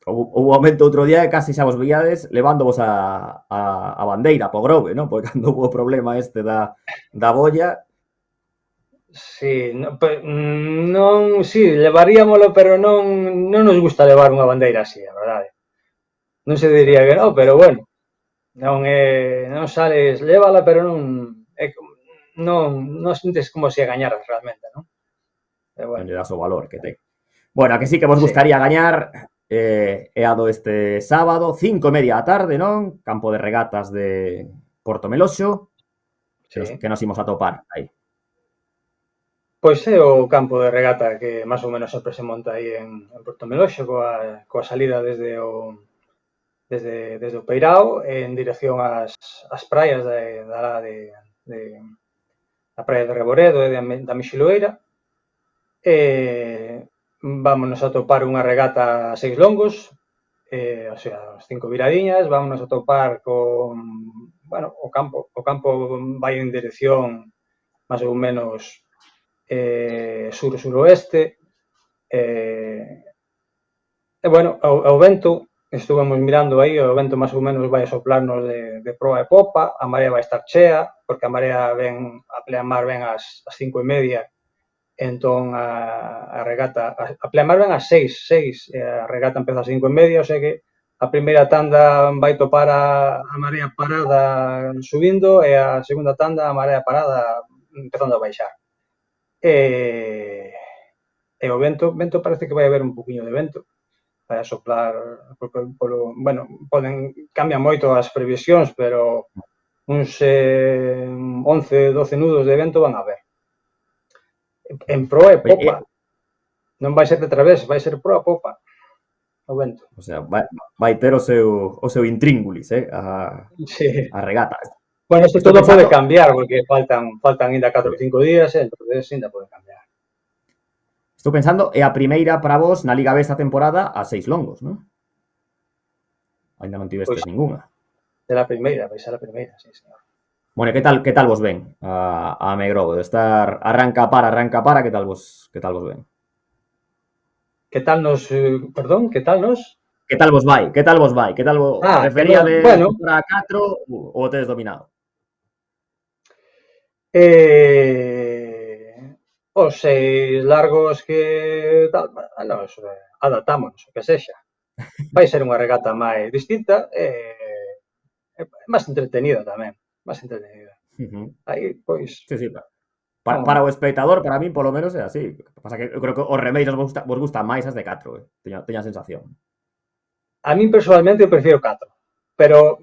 Houve un momento outro día que casi xa vos veíades levándovos a bandeira po Grove, non? Porque cando houve o problema este da bolla. Sí, sí, levaríamolo, pero non nos gusta levar unha bandeira así, a verdade. Non se diría que non, pero bueno, non sales, lévala, pero non sintes como se gañaras realmente, non? Non lle das o valor que ten. Bueno, a que sí que vos gustaría gañar é a do este sábado, 5:30 da tarde, non? Campo de regatas de Porto Meloxo, que nos imos a topar aí. Pois é o campo de regata que máis ou menos sempre se monta aí en Porto Meloxo, coa salida desde o Peirao en dirección ás praias da praia de Reboredo e da Mixiloeira. Vámonos a topar unha regata a 6 longos, o sea, as 5 viradiñas, vámonos a topar con, bueno, o campo vai en dirección máis ou menos sur-suroeste, e bueno, o vento, estuvemos mirando aí, o vento máis ou menos vai a soplarnos de proa e popa, a marea vai estar chea, porque a marea a pleamar ven ás 5:30, entón a regata, a pleamar ven ás 6, a regata empeza ás 5:30, o sea que a primeira tanda vai topar a marea parada subindo e a segunda tanda a marea parada empezando a baixar. E o vento parece que vai haber un poquinho de vento, vai a soplar bueno, cambian moito as previsións, pero uns 11, 12 nudos de vento van a haber. En proa e popa. Non vai ser de través, vai ser proa e popa. O vento. O sea, vai ter o seu intríngulis, a regata. Bueno, isto todo pode cambiar, porque faltan ainda 4 ou 5 días, entonces ainda pode cambiar. Estou pensando, é a primeira para vos na Liga B esta temporada a 6 longos, non? Ainda non tivestes ningunha. É a primeira, vai ser a primeira, sí, señor. Bueno, que tal vos ven a Megrobo? De estar arranca para, que tal vos ven? Que tal nos, perdón, que tal nos? Que tal vos vai? Que tal vos vai? Que tal vos Que no, preferíades bueno, para 4 ou o tedes dominado? os 6 largos que tal, nos adaptámonos, o que sexa. Vai ser unha regata máis distinta e máis entretenida tamén, máis entretenida. Uh-huh. Aí, pois, Sí, sí, non, para o espectador, para min, polo menos, é así. O que pasa que eu creo que os remeiros vos gustan máis as de 4, teño a sensación. a min personalmente eu prefiro 4, pero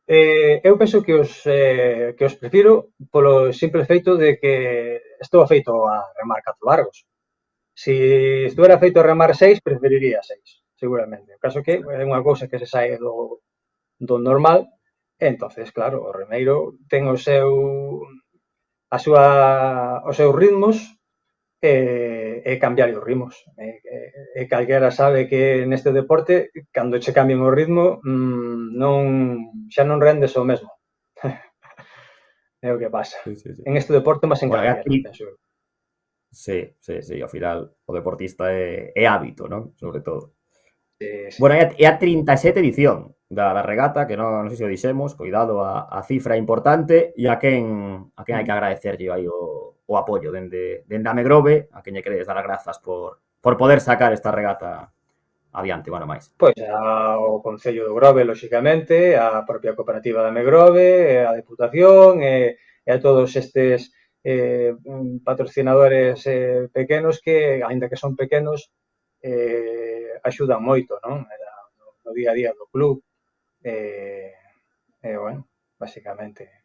eu penso que os prefiro polo simple feito de que estou feito a remar 4 largos. Si estuvera feito a remar 6, preferiría 6, seguramente. O caso que é unha cousa que se sae do normal, e entonces, claro, o remeiro ten o seu os seus ritmos e cambiar os ritmos. E calquera sabe que neste deporte, cando che cambian o ritmo, non, xa non rendes o mesmo. É o que pasa. Sí, sí, sí. En este deporte máis en Bueno, calquera, penso eu. sí, sí, sí, ao final o deportista é hábito, non? Sobre todo. Sí, sí. Bueno, é a 37 edición da regata, que non sei se o dixemos, cuidado, a cifra importante, e a quen hai que agradecerlle aí o apoio dende a Megrove, a quen lle queredes dar as grazas por poder sacar esta regata adiante, bueno, máis. Pois ao Concello do Grove, lóxicamente, a propia cooperativa da Megrove, a Deputación e a todos estes patrocinadores pequenos que, aínda que son pequenos, axudan moito, non? No día a día do club. Bueno, basicamente,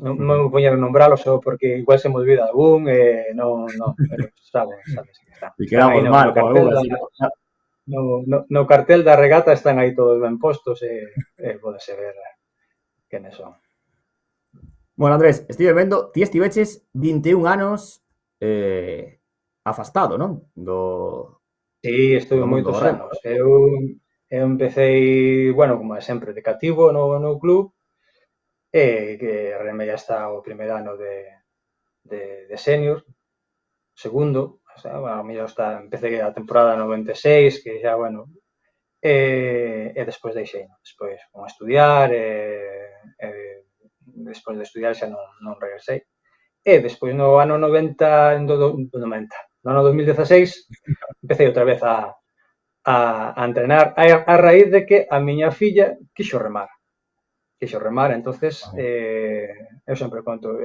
non me poñer a nombralo só porque igual se me olvida algún, pero sabes que están. E Están aí quedamos no mal con cartel algún, da, así no cartel da regata, están aí todos ben postos e podese ver quenes son. Bueno, Andrés, estive vendo, ti estiveches 21 anos afastado, non? Sí, estuve Do mundo moitos do remo. anos. Eu empecé, bueno, como sempre, de cativo no club, que remei hasta o primeiro ano de senior, segundo, o sea, bueno, a mellor empecé a temporada 96, que xa, bueno, e despois deixei, despois con a estudiar, despois de estudiar xa non regresei. E despois no ano 90, no ano 2016, empecé outra vez a entrenar a raíz de que a miña filla quixo remar, entonces eu sempre conto,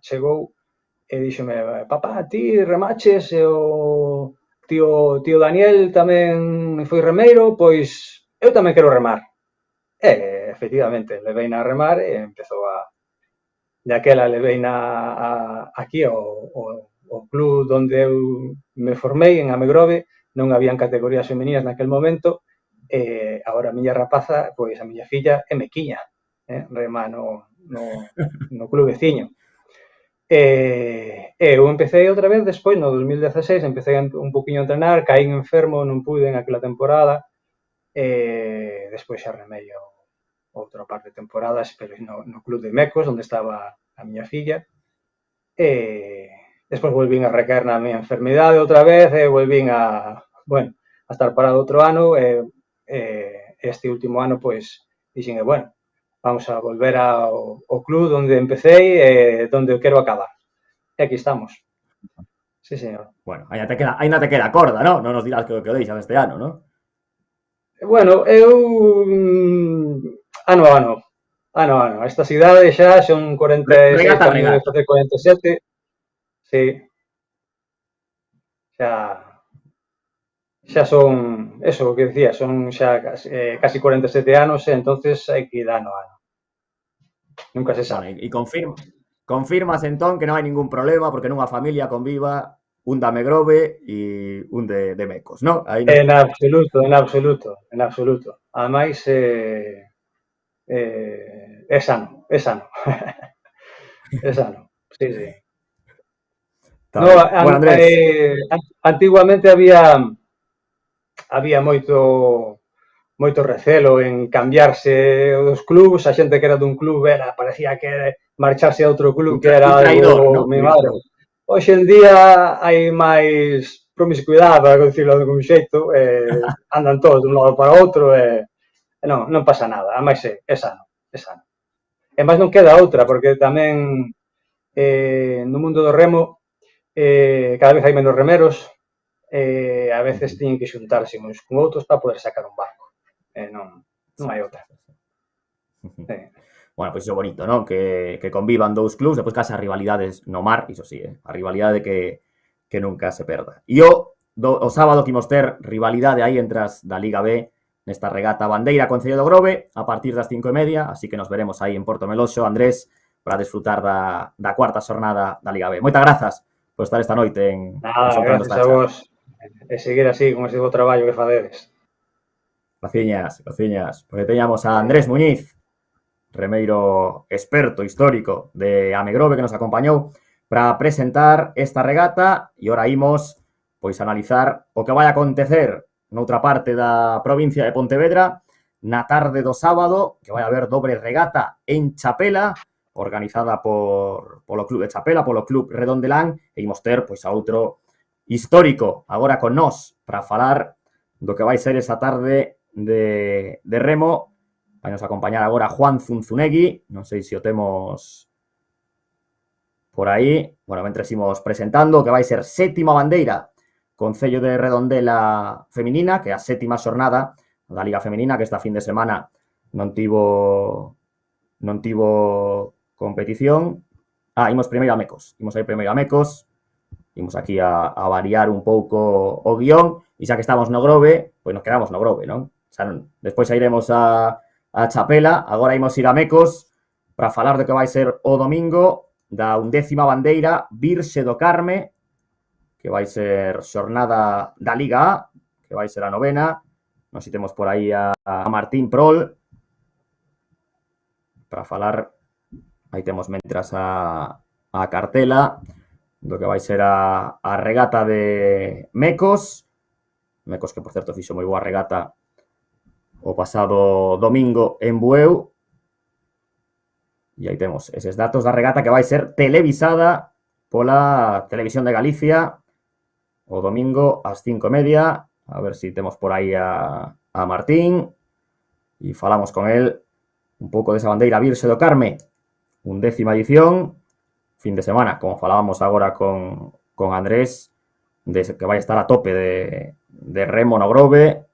chegou e díxome, papá, ti remaches e o tío Daniel tamén foi remeiro, pois eu tamén quero remar. E, efectivamente, leveina a remar e empezou de aquela leveina aquí o club onde eu me formei, en Amegrove, non habían categorías femininas naquel momento, e agora a miña rapaza, pois a miña filla é mequiña, rema no club veciño. Eu empecé outra vez despois, no 2016, empecé un poquinho a entrenar, caín enfermo, non pude en aquela temporada, despois xa remei outra par de temporadas, pero no club de Mecos, onde estaba a miña filla, despois volvín a recaer na miña enfermidade outra vez, e volvín a estar parado outro ano, este último ano, pois, dixen, bueno, vamos a volver ao club onde empecé e onde eu quero acabar. E aquí estamos. Sí, señor. Bueno, ainda te queda corda, non? Non nos dirás que o deixas este ano, non? Bueno, eu ano a ano. Esta cidade xa son 46, camiño de facer 47. Sí. Xa son, eso o que decía, son xa casi 47 anos, e entonces hai que ir ano a ano. Nunca se sabe. Bueno, e confirmas entón que non hai ningún problema porque nunha familia conviva un da Megrove e un de Mecos, non? En absoluto. Ademais, é sano. É sano, sí. No, bueno, Andrés. antiguamente había moito moito recelo en cambiarse dos clubs, a xente que era dun club parecía que marcharse a outro club que era algo mimado. Hoxe en día hai máis promiscuidade, para dicirlo de algún xeito, andan todos dun lado para outro e non pasa nada, a máis é sano, é sano. E máis non queda outra, porque tamén no mundo do remo cada vez hai menos remeros, a veces teñen que xuntarse uns con outros para poder sacar un barco. Non hai outra. Bueno, pois iso bonito, non? Que convivan dous clubs, depois case as rivalidades no mar, iso sí, a rivalidade que nunca se perda. E o sábado que imos ter rivalidade aí entre as da Liga B nesta regata bandeira Concello do Grove a partir das 5:30, así que nos veremos aí en Porto Meloxo, Andrés, para desfrutar da cuarta xornada da Liga B. Moitas grazas por estar esta noite en Soltando esta charla. Gracias a vos. E seguir así con ese bo traballo que fadedes. Graciñas. Porque teñamos a Andrés Muñiz, remeiro experto histórico de Amegrove, que nos acompañou para presentar esta regata e ora imos pois analizar o que vai acontecer noutra parte da provincia de Pontevedra na tarde do sábado, que vai haber dobre regata en Chapela, organizada polo Club de Chapela, polo Club Redondelán, e imos ter pois a outro histórico agora con nós para falar do que vai ser esa tarde de remo. Vai nos acompañar agora Juan Zunzunegui, non sei se o temos por aí. Bueno, mentre imos presentando que vai ser sétima bandeira Concello de Redondela feminina, que é a sétima xornada da Liga Feminina, que esta fin de semana non tivo competición. Imos primeiro a Mecos. Imos aquí a variar un pouco o guión, e xa que estamos no Grove, pois nos quedamos no Grove, non? Xa despois iremos a Chapela, agora imos ir a Mecos para falar de que vai ser o domingo da 11ª bandeira Virxe do Carme, que vai ser xornada da Liga A, que vai ser a 9ª. Nos temos por aí a Martín Prol para falar. Aí temos mentras a cartela do que vai ser a regata de Mecos, que por certo fixo moi boa regata o pasado domingo en Bueu. E aí temos eses datos da regata que vai ser televisada pola Televisión de Galicia o domingo ás 5:30. A ver se temos por aí a Martín e falamos con el un pouco desa bandeira Virxe do Carme, 11ª edición, fin de semana, como falábamos agora con Andrés, que vai estar a tope de remo no Grove,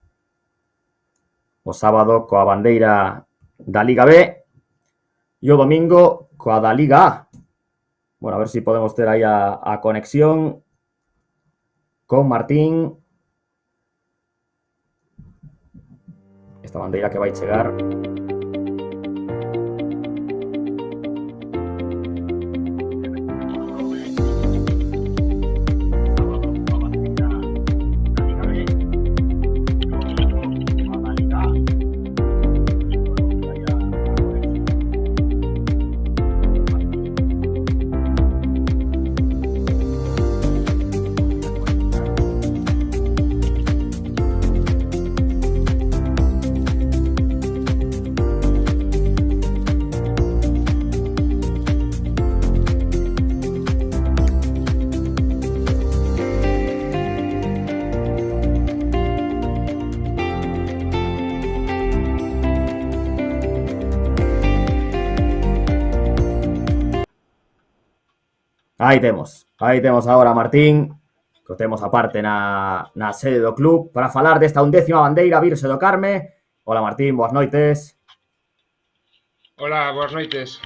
o sábado coa bandeira da Liga B e o domingo coa da Liga A. Bueno, a ver se podemos ter aí a conexión con Martín. Esta bandeira que vai chegar. Aí temos agora a Martín, que o temos aparte na sede do club, para falar desta 11ª bandeira Virxe do Carme. Hola Martín, boas noites. Hola, boas noites.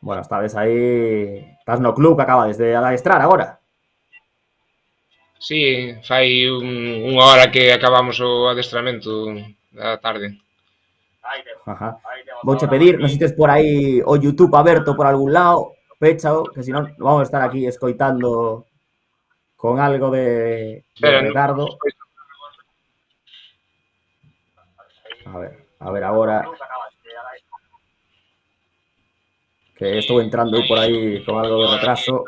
Bueno, estás no club que acabades de adestrar agora. Sí, fai unha hora que acabamos o adestramento da tarde. Ajá. Vouche pedir, non sei se tes por aí o YouTube aberto por algún lado, pechao, que senón vamos a estar aquí escoitando con algo de retardo. A ver agora, que estou entrando por aí con algo de retraso.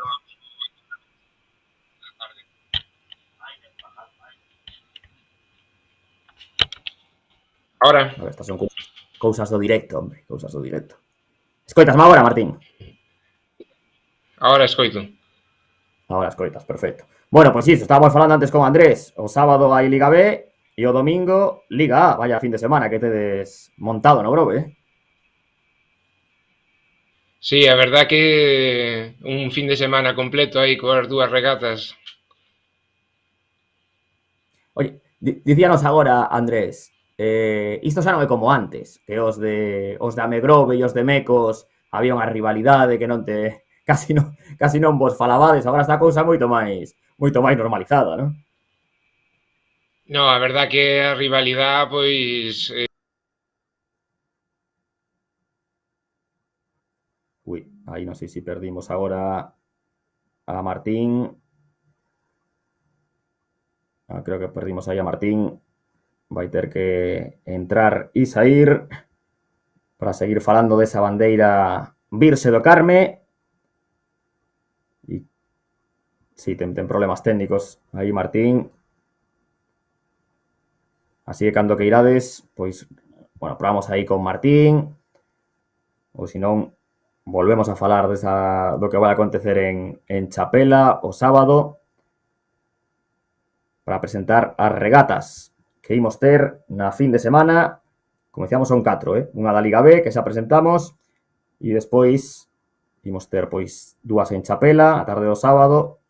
Ahora, A ver, estas son cousas do directo, hombre, cousas do directo. Escoitasme agora, Martín? ahora escoito. Ahora escoitas, perfecto. Bueno, pois iso, estábamos falando antes con Andrés. O sábado hai Liga B e o domingo Liga A. Vaya fin de semana que tedes montado no Grove, eh? Sí, a verdad que un fin de semana completo aí coas dúas regatas. Oye, dicíanos agora, Andrés, isto xa non é como antes, que os de Amegrove e os de Mecos había unha rivalidade que non te casi non vos falabades, agora está a cousa moito máis normalizada, non? No, a verdad que a rivalidade, pois, Ui, aí non sei se perdimos agora a Martín. Creo que perdimos aí a Martín. Vai ter que entrar e sair para seguir falando desa bandeira Virse do Carme. E si, ten problemas técnicos aí Martín. Así que cando que irades, pois, bueno, probamos aí con Martín. Ou senón, volvemos a falar do que vai acontecer en Chapela o sábado para presentar as regatas que imos ter na fin de semana. Como decíamos, son 4, unha da Liga B que xa presentamos e despois imos ter pois 2 en Chapela a tarde do sábado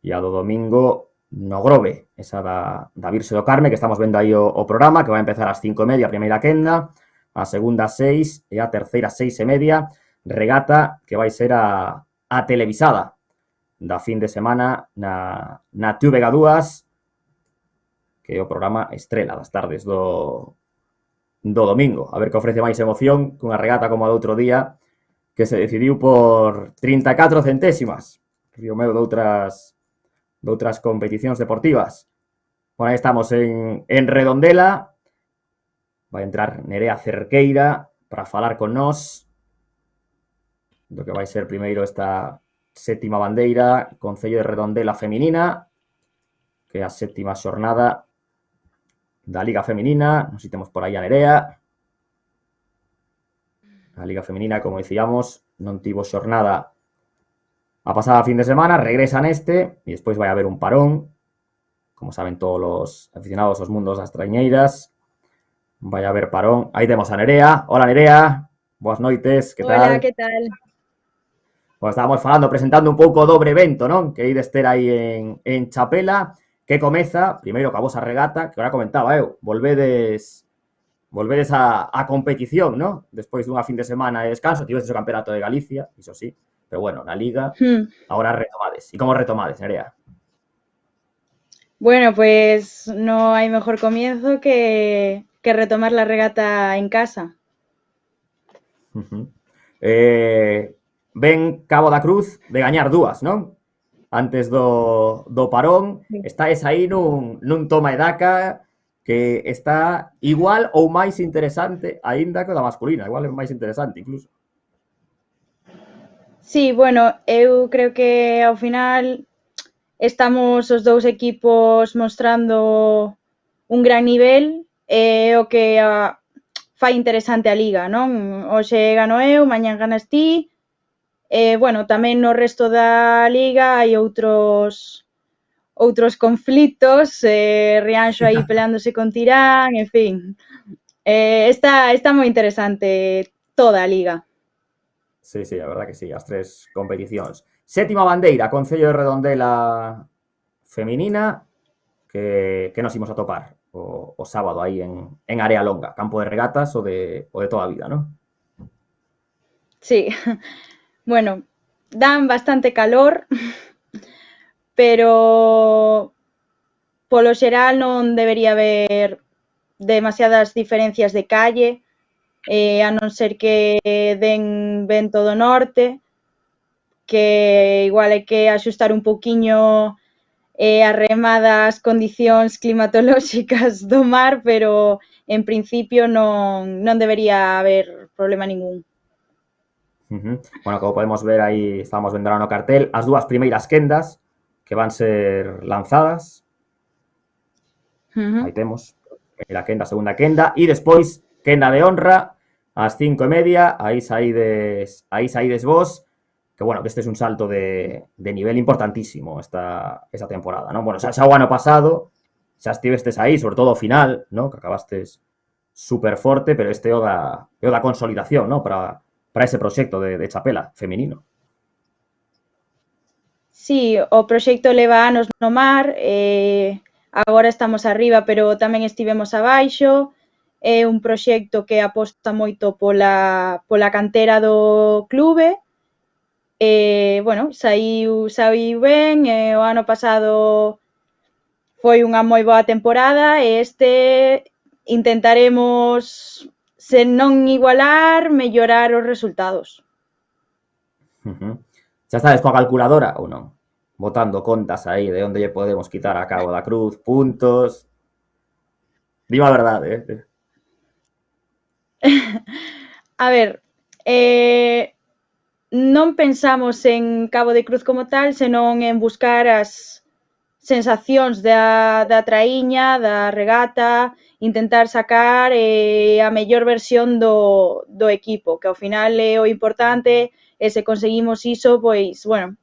e a do domingo no Grove, esa da Virse do Carme, que estamos vendo aí o programa, que vai empezar ás 5:30 a primeira quenda, a segunda 6 e a terceira 6:30, regata que vai ser a televisada da fin de semana na TVG 2, que é o programa estrela das tardes do domingo. A ver que ofrece máis emoción cunha regata como a do outro día, que se decidiu por 34 centésimas. Río meu doutras competicións deportivas. Bueno, aí estamos en Redondela. Vai entrar Nerea Cerqueira para falar con nós do que vai ser primeiro esta sétima bandeira Concello de Redondela feminina, que é a sétima xornada da Liga Feminina. Non sei se temos por aí a Nerea. A Liga Feminina, como dicíamos, non tivo xornada a pasada fin de semana, regresa neste e despois vai haber un parón, como saben todos os aficionados aos mundos das traiñeiras. Vai haber parón. Aí temos a Nerea. Hola, Nerea. Boas noites, que tal? Hola, ¿qué tal? Pois estábamos falando, presentando un pouco o dobre evento, non? Que ides ter aí en Chapela, que comeza, primeiro que a vosa regata, que agora comentaba eu, volvedes a competición, non? Despois dunha fin de semana de descanso, tivestes o Campeonato de Galicia, iso sí, pero bueno, na Liga, agora retomades. E como retomades, Nerea? Bueno, pues no hay mejor comienzo que retomar la regata en casa. Ven Cabo da Cruz de gañar 2, non? Antes do parón, estáis aí nun toma e daca que está igual ou máis interesante aínda que o da masculina, igual é máis interesante incluso. Sí, bueno, eu creo que ao final estamos os dous equipos mostrando un gran nivel e o que fai interesante a Liga, non? Hoxe gano eu, mañán ganas ti. Bueno, tamén no resto da Liga hai outros conflitos, Rianxo aí peleándose con Tirán, en fin. Está moi interesante toda a Liga. Sí, a verdad que sí, as 3 competicións. Sétima bandeira, Concello de Redondela feminina, que nos imos a topar o sábado aí en Área Longa, campo de regatas o de toda a vida, non? Sí, bueno, dan bastante calor, pero polo xeral non debería haber demasiadas diferencias de calle, a non ser que den vento do norte, que igual hai que axustar un pouquiño a remada ás condicións climatolóxicas do mar, pero en principio non debería haber problema ningún. Bueno, como podemos ver aí, estamos vendo no cartel, as 2 primeiras quendas que van ser lanzadas. Aí temos primeira quenda, segunda quenda, e despois quenda de honra ás 5:30, aí saídes vos, que bueno, que este é un salto de nivel importantísimo esta temporada, non? Bueno, xa o ano pasado xa estivestes aí, sobre todo ao final, non? Que acabastes super forte, pero este é o da consolidación, non? Para ese proxecto de Chapela femenino. Sí, o proxecto leva anos no mar, agora estamos arriba, pero tamén estivemos abaixo. É un proxecto que aposta moito pola cantera do clube. Bueno, saiu ben, o ano pasado foi unha moi boa temporada e este intentaremos, se non igualar, mellorar os resultados. Xa estades coa calculadora ou non? Botando contas aí de onde lle podemos quitar a Cabo da Cruz, puntos... Dime a verdade, A ver, non pensamos en Cabo de Cruz como tal, senón en buscar as sensacións da traíña, da regata, intentar sacar a mellor versión do equipo, que ao final é o importante, e se conseguimos iso, pois, bueno,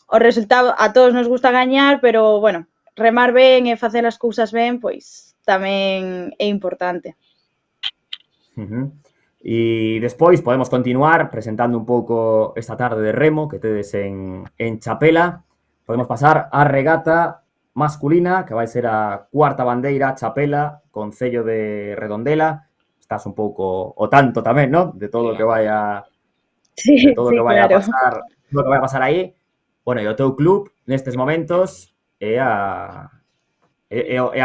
o resultado, a todos nos gusta gañar, pero, bueno, remar ben e facer as cousas ben, pois tamén é importante. E despois podemos continuar presentando un pouco esta tarde de remo que tedes en Chapela. Podemos pasar á regata masculina, que vai ser a cuarta bandeira Chapela, Concello de Redondela. Estás un pouco o tanto tamén, non? De todo o que vai a pasar, todo o que vai a pasar aí. Bueno, e o teu club nestes momentos é a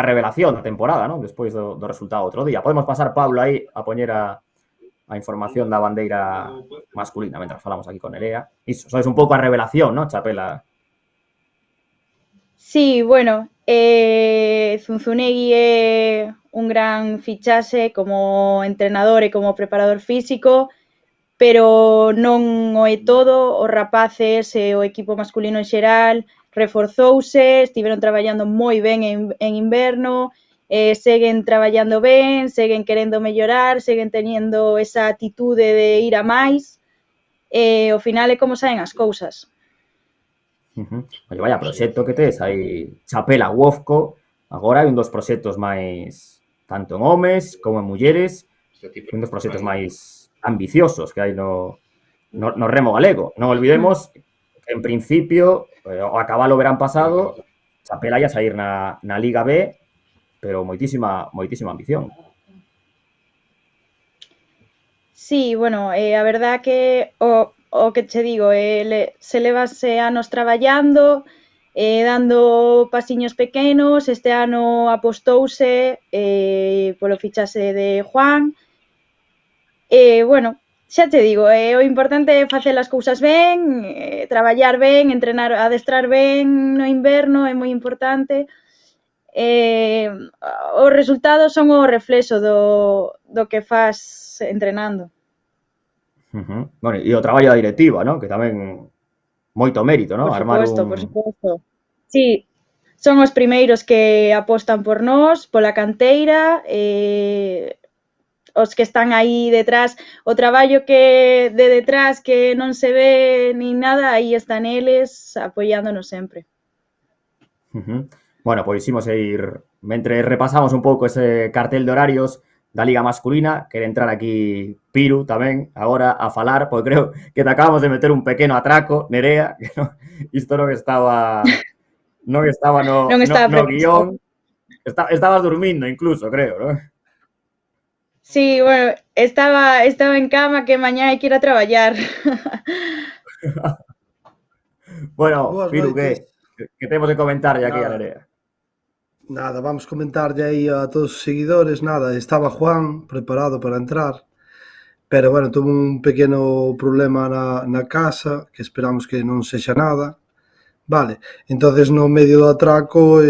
revelación da temporada, non? Despois do resultado outro día. Podemos pasar, Pablo, aí a poñer a información da bandeira masculina, mentras falamos aquí con Nerea. Iso, sois un pouco a revelación, non, Chapela? Sí, bueno, Zunzunegui é un gran fichaxe como entrenador e como preparador físico, pero non o é todo. Os rapaces e o equipo masculino en xeral reforzouse, estiveron traballando moi ben en inverno, seguen traballando ben, seguen querendo mellorar, seguen teñendo esa atitude de ir a máis, e ao final é como saen as cousas. Oye, vaya proxecto que tes aí, Chapela Wofco, agora é un dos proxectos máis, tanto en homes como en mulleres, un dos proxectos máis ambiciosos que hai no remo galego. Non olvidemos que, en principio, ao acabar o verán pasado, Chapela ia sair na Liga B, pero moitísima ambición. Sí, bueno, a verdad que o que che digo, se levase anos traballando, dando pasiños pequenos. Este ano apostouse polo fichaxe de Juan. Bueno, xa te digo, o importante é facer as cousas ben, traballar ben, entrenar, adestrar ben no inverno é moi importante. Os resultados son o reflexo do que fas entrenando. Bueno, e o traballo da directiva, non? Que tamén moito mérito, non? Por suposto. Sí, son os primeiros que apostan por nós, pola canteira, os que están aí detrás, o traballo que de detrás que non se ve nin nada, aí están eles apoiándonos sempre. Bueno, pois imos ir, mentre repasamos un pouco ese cartel de horarios da Liga Masculina, quere entrar aquí Piru tamén, agora a falar, porque creo que te acabamos de meter un pequeno atraco, Nerea, que isto non estaba no guión. Estabas dormindo incluso, creo, non? Sí, bueno, estaba en cama, que mañá hai que ir a traballar. Bueno, Piru, que temos que comentarlle aquí a Nerea? Nada, vamos comentarlle aí a todos os seguidores. Nada, estaba Juan preparado para entrar, pero bueno, tuvo un pequeno problema na casa, que esperamos que non sexa nada. Vale, entonces no medio do atraco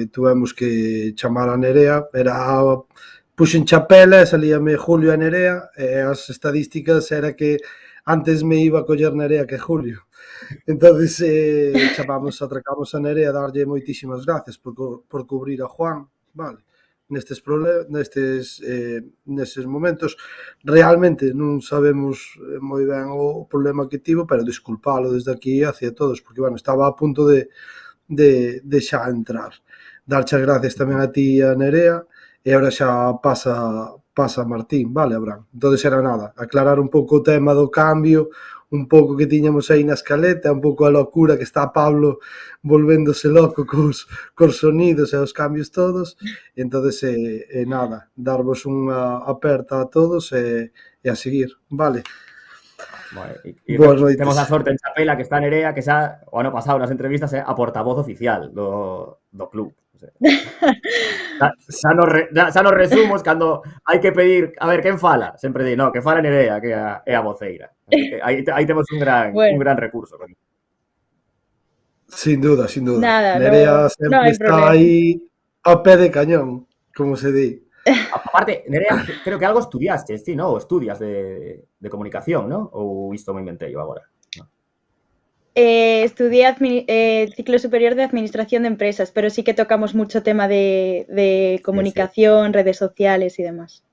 tuvemos que chamar a Nerea. Puxo en Chapela e salíame Julio e Nerea, e as estadísticas era que antes me iba a coller Nerea que Julio. Entonces atracamos a Nerea a darlle moitísimas gracias por cubrir a Juan, vale. nestes momentos. Realmente non sabemos moi ben o problema que tivo, pero disculpalo desde aquí hacia todos, porque, bueno, estaba a punto de xa entrar. Darche as gracias tamén a ti e a Nerea, e agora xa pasa Martín, vale, Abraham? Entón era nada, aclarar un pouco o tema do cambio, un pouco que tiñamos aí na escaleta, un pouco a locura que está Pablo volvéndose loco cos sonidos e os cambios todos. Entonces, nada, darvos unha aperta a todos e a seguir, vale? Bueno, Boas noites. Temos a sorte en Chapela que está Nerea, que xa o ano pasado nas entrevistas é a portavoz oficial do club. Xa nos resumos cando hai que pedir a ver quen fala, sempre di, no, que fala Nerea, que é a voceira. Aí temos un gran recurso. Sin duda. Nada, Nerea no sempre hai está problema. aí a pé de cañón, como se di. Aparte, Nerea, creo que algo estudiaste, sí, ¿no? O estudias de comunicación, ¿no? Ou isto me inventei eu agora. Estudié el ciclo superior de Administración de Empresas, pero sí que tocamos mucho tema de comunicación, redes sociales y demás.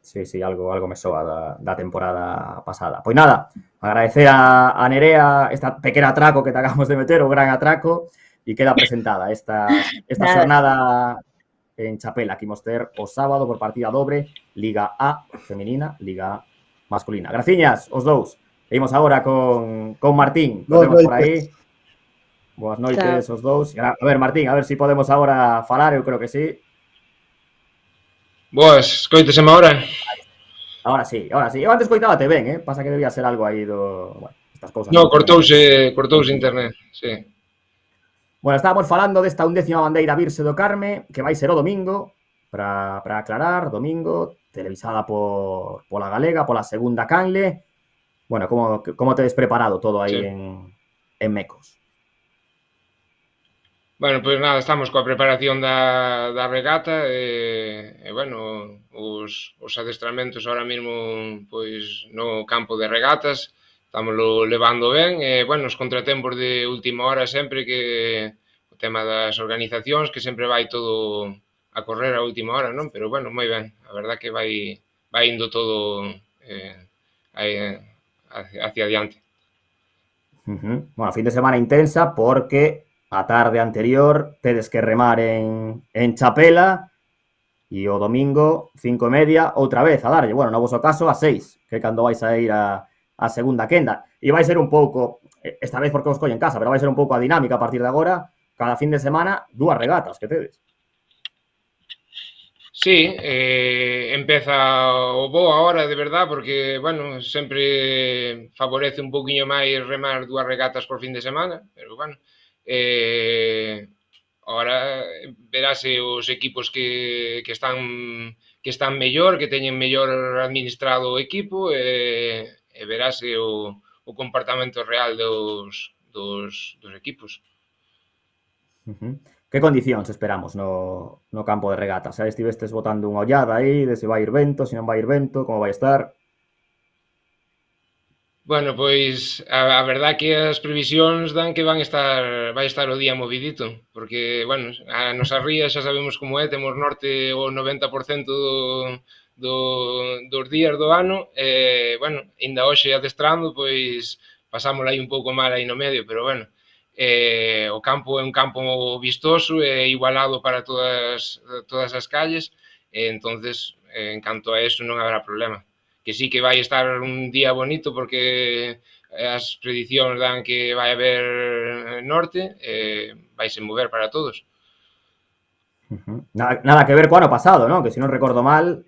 Sí, algo me soa da temporada pasada. Pois nada, agradecer a Nerea esta pequena atraco que te acabamos de meter, o gran atraco, e queda presentada esta xornada en Chapela, que imos ter o sábado por partida dobre, Liga A femenina, Liga A masculina. Graciñas, os dous. E imos agora con Martín, que temos por aí. Boas noites, os dous. A ver, Martín, a ver se podemos agora falar, eu creo que sí. Boas, escoiteseme agora? Ahora sí. Eu antes coitábate ben, pasa que debía ser algo aí do... Bueno, estas cousas. No, cortouse internet, sí. Bueno, estábamos falando desta 11ª bandeira Virse do Carme, que vai ser o domingo, para aclarar, domingo, televisada pola Galega, pola segunda canle. Bueno, como tedes preparado todo aí en Mecos? Bueno, pois nada, estamos coa preparación da regata e bueno, os adestramentos ahora mesmo pois no campo de regatas estámoslo levando ben e bueno, os contratempos de última hora sempre que o tema das organizacións que sempre vai todo a correr a última hora, non? Pero bueno, moi ben, a verdad que vai indo todo hacia adiante. Bueno, fin de semana intensa porque a tarde anterior tedes que remar en Chapela e o domingo 5:30 outra vez a darlle. Bueno, no voso caso a 6, que é cando vais a ir a segunda quenda. E vai ser un pouco, esta vez porque os collo en casa, pero vai ser un pouco a dinámica a partir de agora, cada fin de semana, 2 regatas que tedes. Sí, empeza o bo agora, de verdad, porque, bueno, sempre favorece un pouquiño máis remar 2 regatas por fin de semana, pero, bueno, ahora verase os equipos que están mellor, que teñen mellor administrado o equipo, e verase o comportamento real dos equipos. Que condicións esperamos no campo de regatas? Xa estivestes botando unha ollada aí de se vai ir vento, se non vai ir vento, como vai estar? Bueno, pois a verdad que as previsións dan que vai estar o día movidito, porque, bueno, a nosa ría xa sabemos como é, temos norte o 90% dos días do ano, e, bueno, ainda hoxe adestrando, pois pasámosla aí un pouco mal aí no medio, pero, bueno, o campo é un campo vistoso e igualado para todas as calles, e entonces, en canto a eso, non haberá problema. Que sí que vai estar un día bonito porque as predicións dan que vai haber norte e vaise mover para todos. Nada que ver co ano pasado, non? Que se non recordo mal,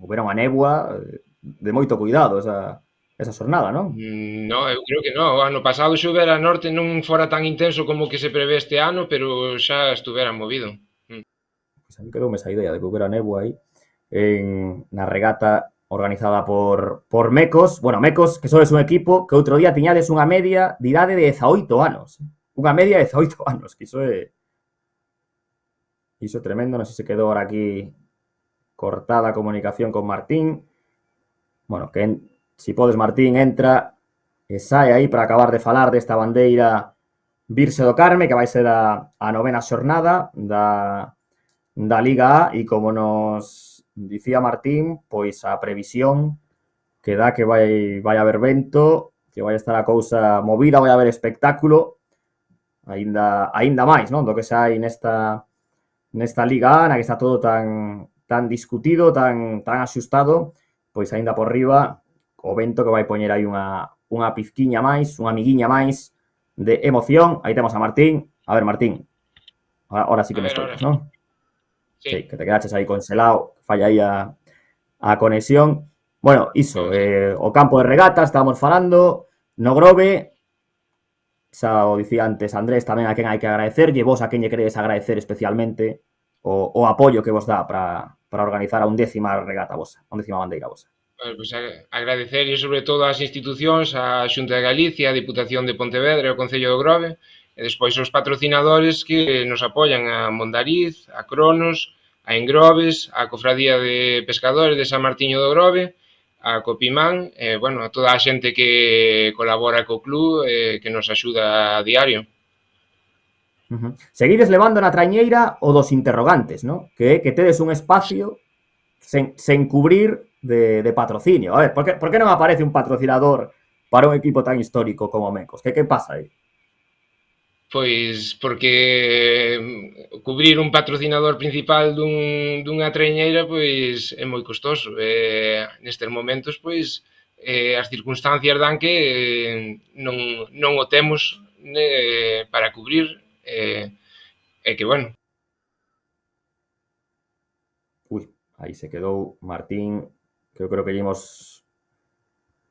houbera unha néboa de moito cuidado esa xornada, non? No, eu creo que non. O ano pasado xovera norte non fora tan intenso como que se prevé este ano, pero xa estuvera movido. Pois a mí quedoume esa idea de que houbera néboa aí na regata organizada por Mecos. Bueno, Mecos, que sodes un equipo que outro día tiñades unha media de idade de 18 anos. Unha media de 18 anos, que iso é tremendo. Non sei se quedou ahora aquí cortada a comunicación con Martín. Bueno, que si podes, Martín, entra e sae aí para acabar de falar desta bandeira Virse do Carme, que vai ser a 9ª xornada da Liga A e como nos dicía Martín, pois a previsión que dá que vai haber vento, que vai estar a cousa movida, vai haber espectáculo, aínda máis, non? Do que xa hai nesta Liga A, na que está todo tan discutido, tan axustado, pois aínda por riba o vento que vai poñer aí unha pizquiña máis, unha miguiña máis de emoción. Aí temos a Martín. A ver, Martín, ahora sí que me escoitas, non? Sí, que te quedaches aí congelado, falla aí a conexión. Bueno, iso, o campo de regatas, estábamos falando, no Grove, xa o dicía antes Andrés, tamén a quen hai que agradecerlle, vos a quen lle queredes agradecer especialmente o apoio que vos dá para organizar a 11ª regata vosa, a 11ª bandeira vosa. Pues agradecerlle sobre todo ás institucións, a Xunta de Galicia, a Diputación de Pontevedra e o Concello do Grove, e despois os patrocinadores que nos apoian, a Mondariz, a Cronos, a Engrobes, a Cofradía de Pescadores de San Martiño do Grove, a Copimán, e, bueno, a toda a xente que colabora co club e que nos axuda a diario. Seguides levando na traiñeira o dos interrogantes, ¿no? Que tedes un espacio sen cubrir de patrocinio. A ver, por que non aparece un patrocinador para un equipo tan histórico como Mecos? Que pasa aí? Pois porque cubrir un patrocinador principal dunha traiñeira pois é moi costoso. Nestes momentos, pois, as circunstancias dan que non o temos para cubrir, e que, bueno. Ui, aí se quedou Martín, que eu creo que imos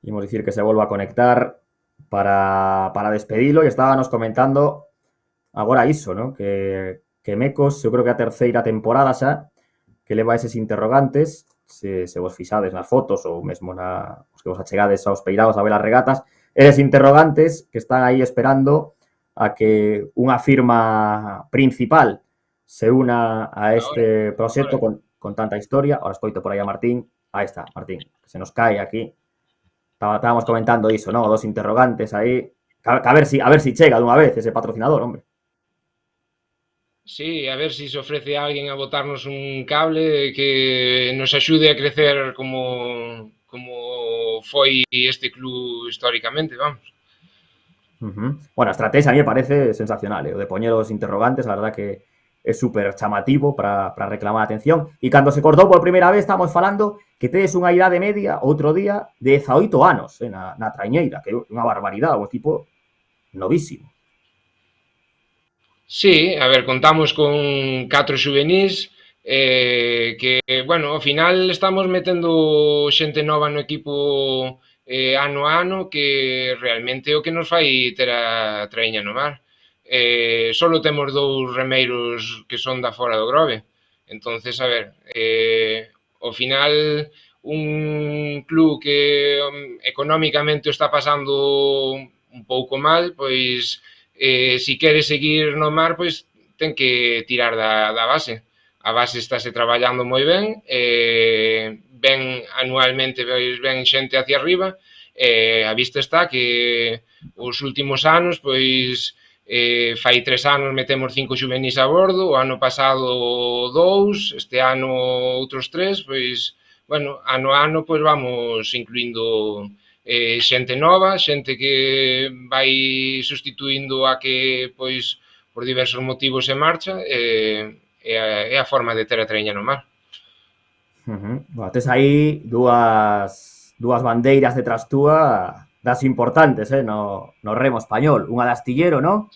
dicir que se volva a conectar para despedilo, e estábamos comentando agora iso, ¿no? Que Mecos, eu creo que a terceira temporada xa, que leva eses interrogantes, se vos fixades nas fotos ou mesmo os que vos achegades aos peirados a ver as regatas, eses interrogantes que están aí esperando a que unha firma principal se una a este proxecto con tanta historia. Ahora escoito por aí a Martín. Aí está, Martín, que se nos cae aquí. Estábamos comentando iso, ¿no? Dos interrogantes aí. A ver si chega dunha vez ese patrocinador, hombre. Sí, a ver se ofrece a alguén a botarnos un cable que nos axude a crecer como foi este club históricamente, vamos. Bueno, a estrategia a mí me parece sensacional, o de poñer os interrogantes, a verdad que é super chamativo para reclamar atención. E cando se cortou por primeira vez, estamos falando que tedes unha idade media, outro día, de 18 anos na traiñeira, que é unha barbaridade, un equipo novísimo. Sí, a ver, contamos con 4 xuvenís, que, bueno, ao final estamos metendo xente nova no equipo ano a ano, que realmente é o que nos fai ter a traíña no mar. Solo temos 2 remeiros que son da fora do Grove. Entonces, a ver, ao final un club que económicamente o está pasando un pouco mal, pois se quere seguir no mar, pois ten que tirar da base. A base estáse traballando moi ben, ven anualmente, ven xente hacia arriba, a vista está que os últimos anos, pois, fai 3 anos metemos 5 xuvenís a bordo, o ano pasado 2, este ano outros 3, pois, bueno, ano a ano, pois vamos incluindo xente nova, xente que vai sustituindo a que, pois, por diversos motivos se marcha, é a forma de ter a traíña no mar. Bueno, tes aí dúas bandeiras detrás túa das importantes, no remo español. Unha de astillero, non?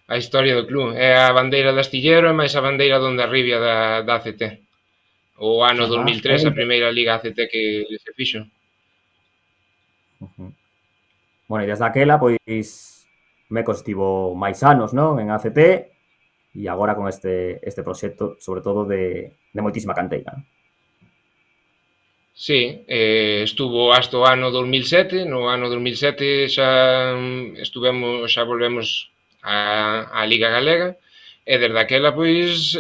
A historia do club. É a bandeira de astillero e máis a bandeira de Hondarribia da ACT. O ano 2003, a primeira liga ACT que se fixo. Bueno, e desde aquela, pois, Mecos estivo máis anos, non? En ACT, e agora con este proxecto, sobre todo, de moitísima canteira, non? Sí, estuvo hasta o ano 2007, no ano 2007 xa volvemos á Liga Galega, e desde aquela, pois,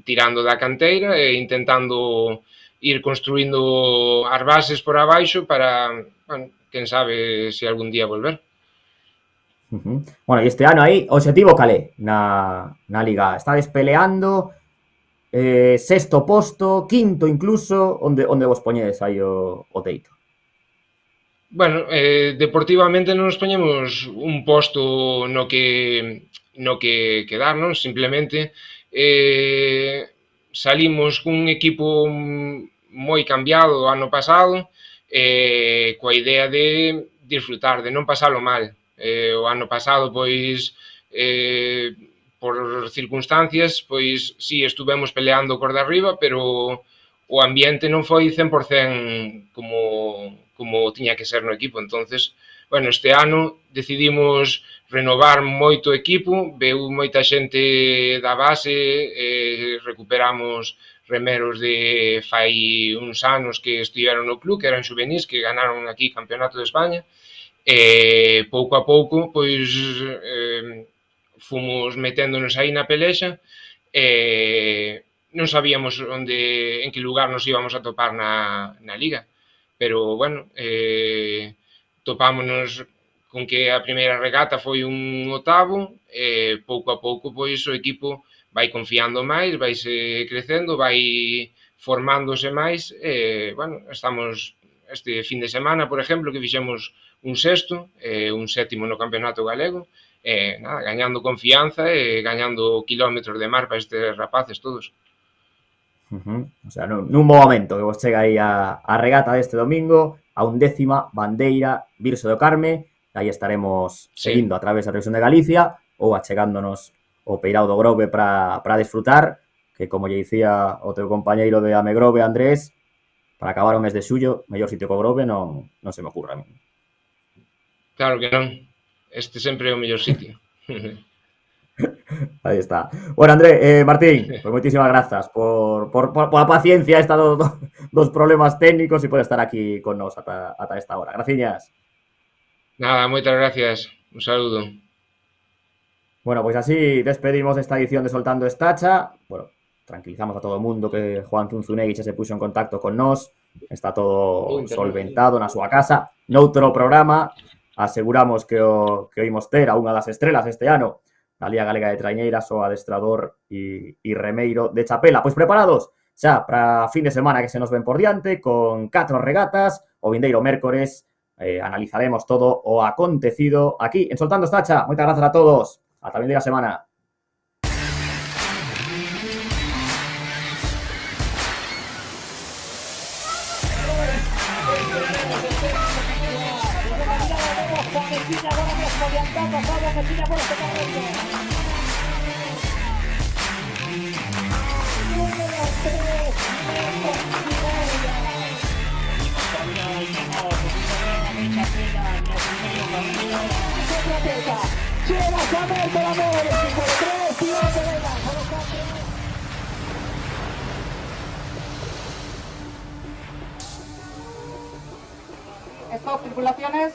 tirando da canteira e intentando ir construindo as bases por abaixo para, bueno, quen sabe se algún día volver. Bueno, e este ano aí, objetivo calé na Liga? Estades peleando sexto posto, quinto incluso, onde vos poñedes aí o teito? Bueno, deportivamente non nos poñemos un posto no que quedarnos, simplemente salimos cun equipo moi cambiado o ano pasado, coa idea de disfrutar, de non pasalo mal. O ano pasado, pois, por circunstancias, pois, sí, estuvemos peleando por de arriba, pero o ambiente non foi 100% como tiña que ser no equipo. Entonces, bueno, este ano decidimos renovar moito o equipo, veu moita xente da base, recuperamos remeros de fai uns anos que estiveron no club, que eran xuvenís, que ganaron aquí Campeonato de España, e pouco a pouco, pois, fomos meténdonos aí na pelexa, e non sabíamos en que lugar nos íbamos a topar na Liga, pero, bueno, topámonos con que a primeira regata foi un octavo, e pouco a pouco, pois, o equipo vai confiando máis, vaise crecendo, vai formándose máis, e, bueno, estamos este fin de semana, por exemplo, que fixemos un sexto, un sétimo no Campeonato Galego, nada, gañando confianza e gañando kilómetros de mar para estes rapaces todos. O sea, nun bo momento que vos chega aí a regata deste domingo, a 11ª bandeira Virxe do Carme, aí estaremos seguindo a través da Televisión de Galicia ou achegándonos o Peirao do Grove para disfrutar, que como lle dicía o teu compañeiro de Amegrove, Andrés, para acabar o mes de xullo, mellor sitio co Grove non se me ocurra a mí. Claro que non, este sempre é o mellor sitio. Aí está. Bueno, André, Martín, pues moitísimas grazas por a paciencia esta dos problemas técnicos e por estar aquí con nos ata esta hora. Graciñas. Nada, moitas gracias. Un saludo. Bueno, pois así despedimos esta edición de Soltando Estacha. Bueno, tranquilizamos a todo o mundo que Juan Zunzunegui xa se puxo en contacto con nós. Está todo solventado na súa casa. Noutro programa aseguramos que oímos ter a unha das estrelas este ano na Liga Galega de Traiñeiras, o adestrador e remeiro de Chapela. Pois preparados xa para fin de semana que se nos ven por diante, con 4 regatas, o vindeiro mércores analizaremos todo o acontecido aquí en Soltando Estacha. Moitas grazas a todos. Ata a vindeira semana. Stop, tripulaciones.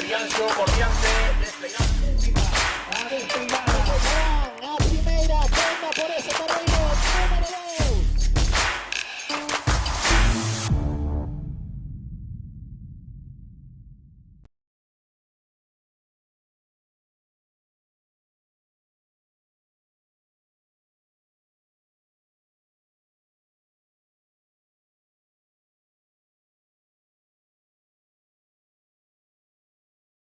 Riancio, Corriante.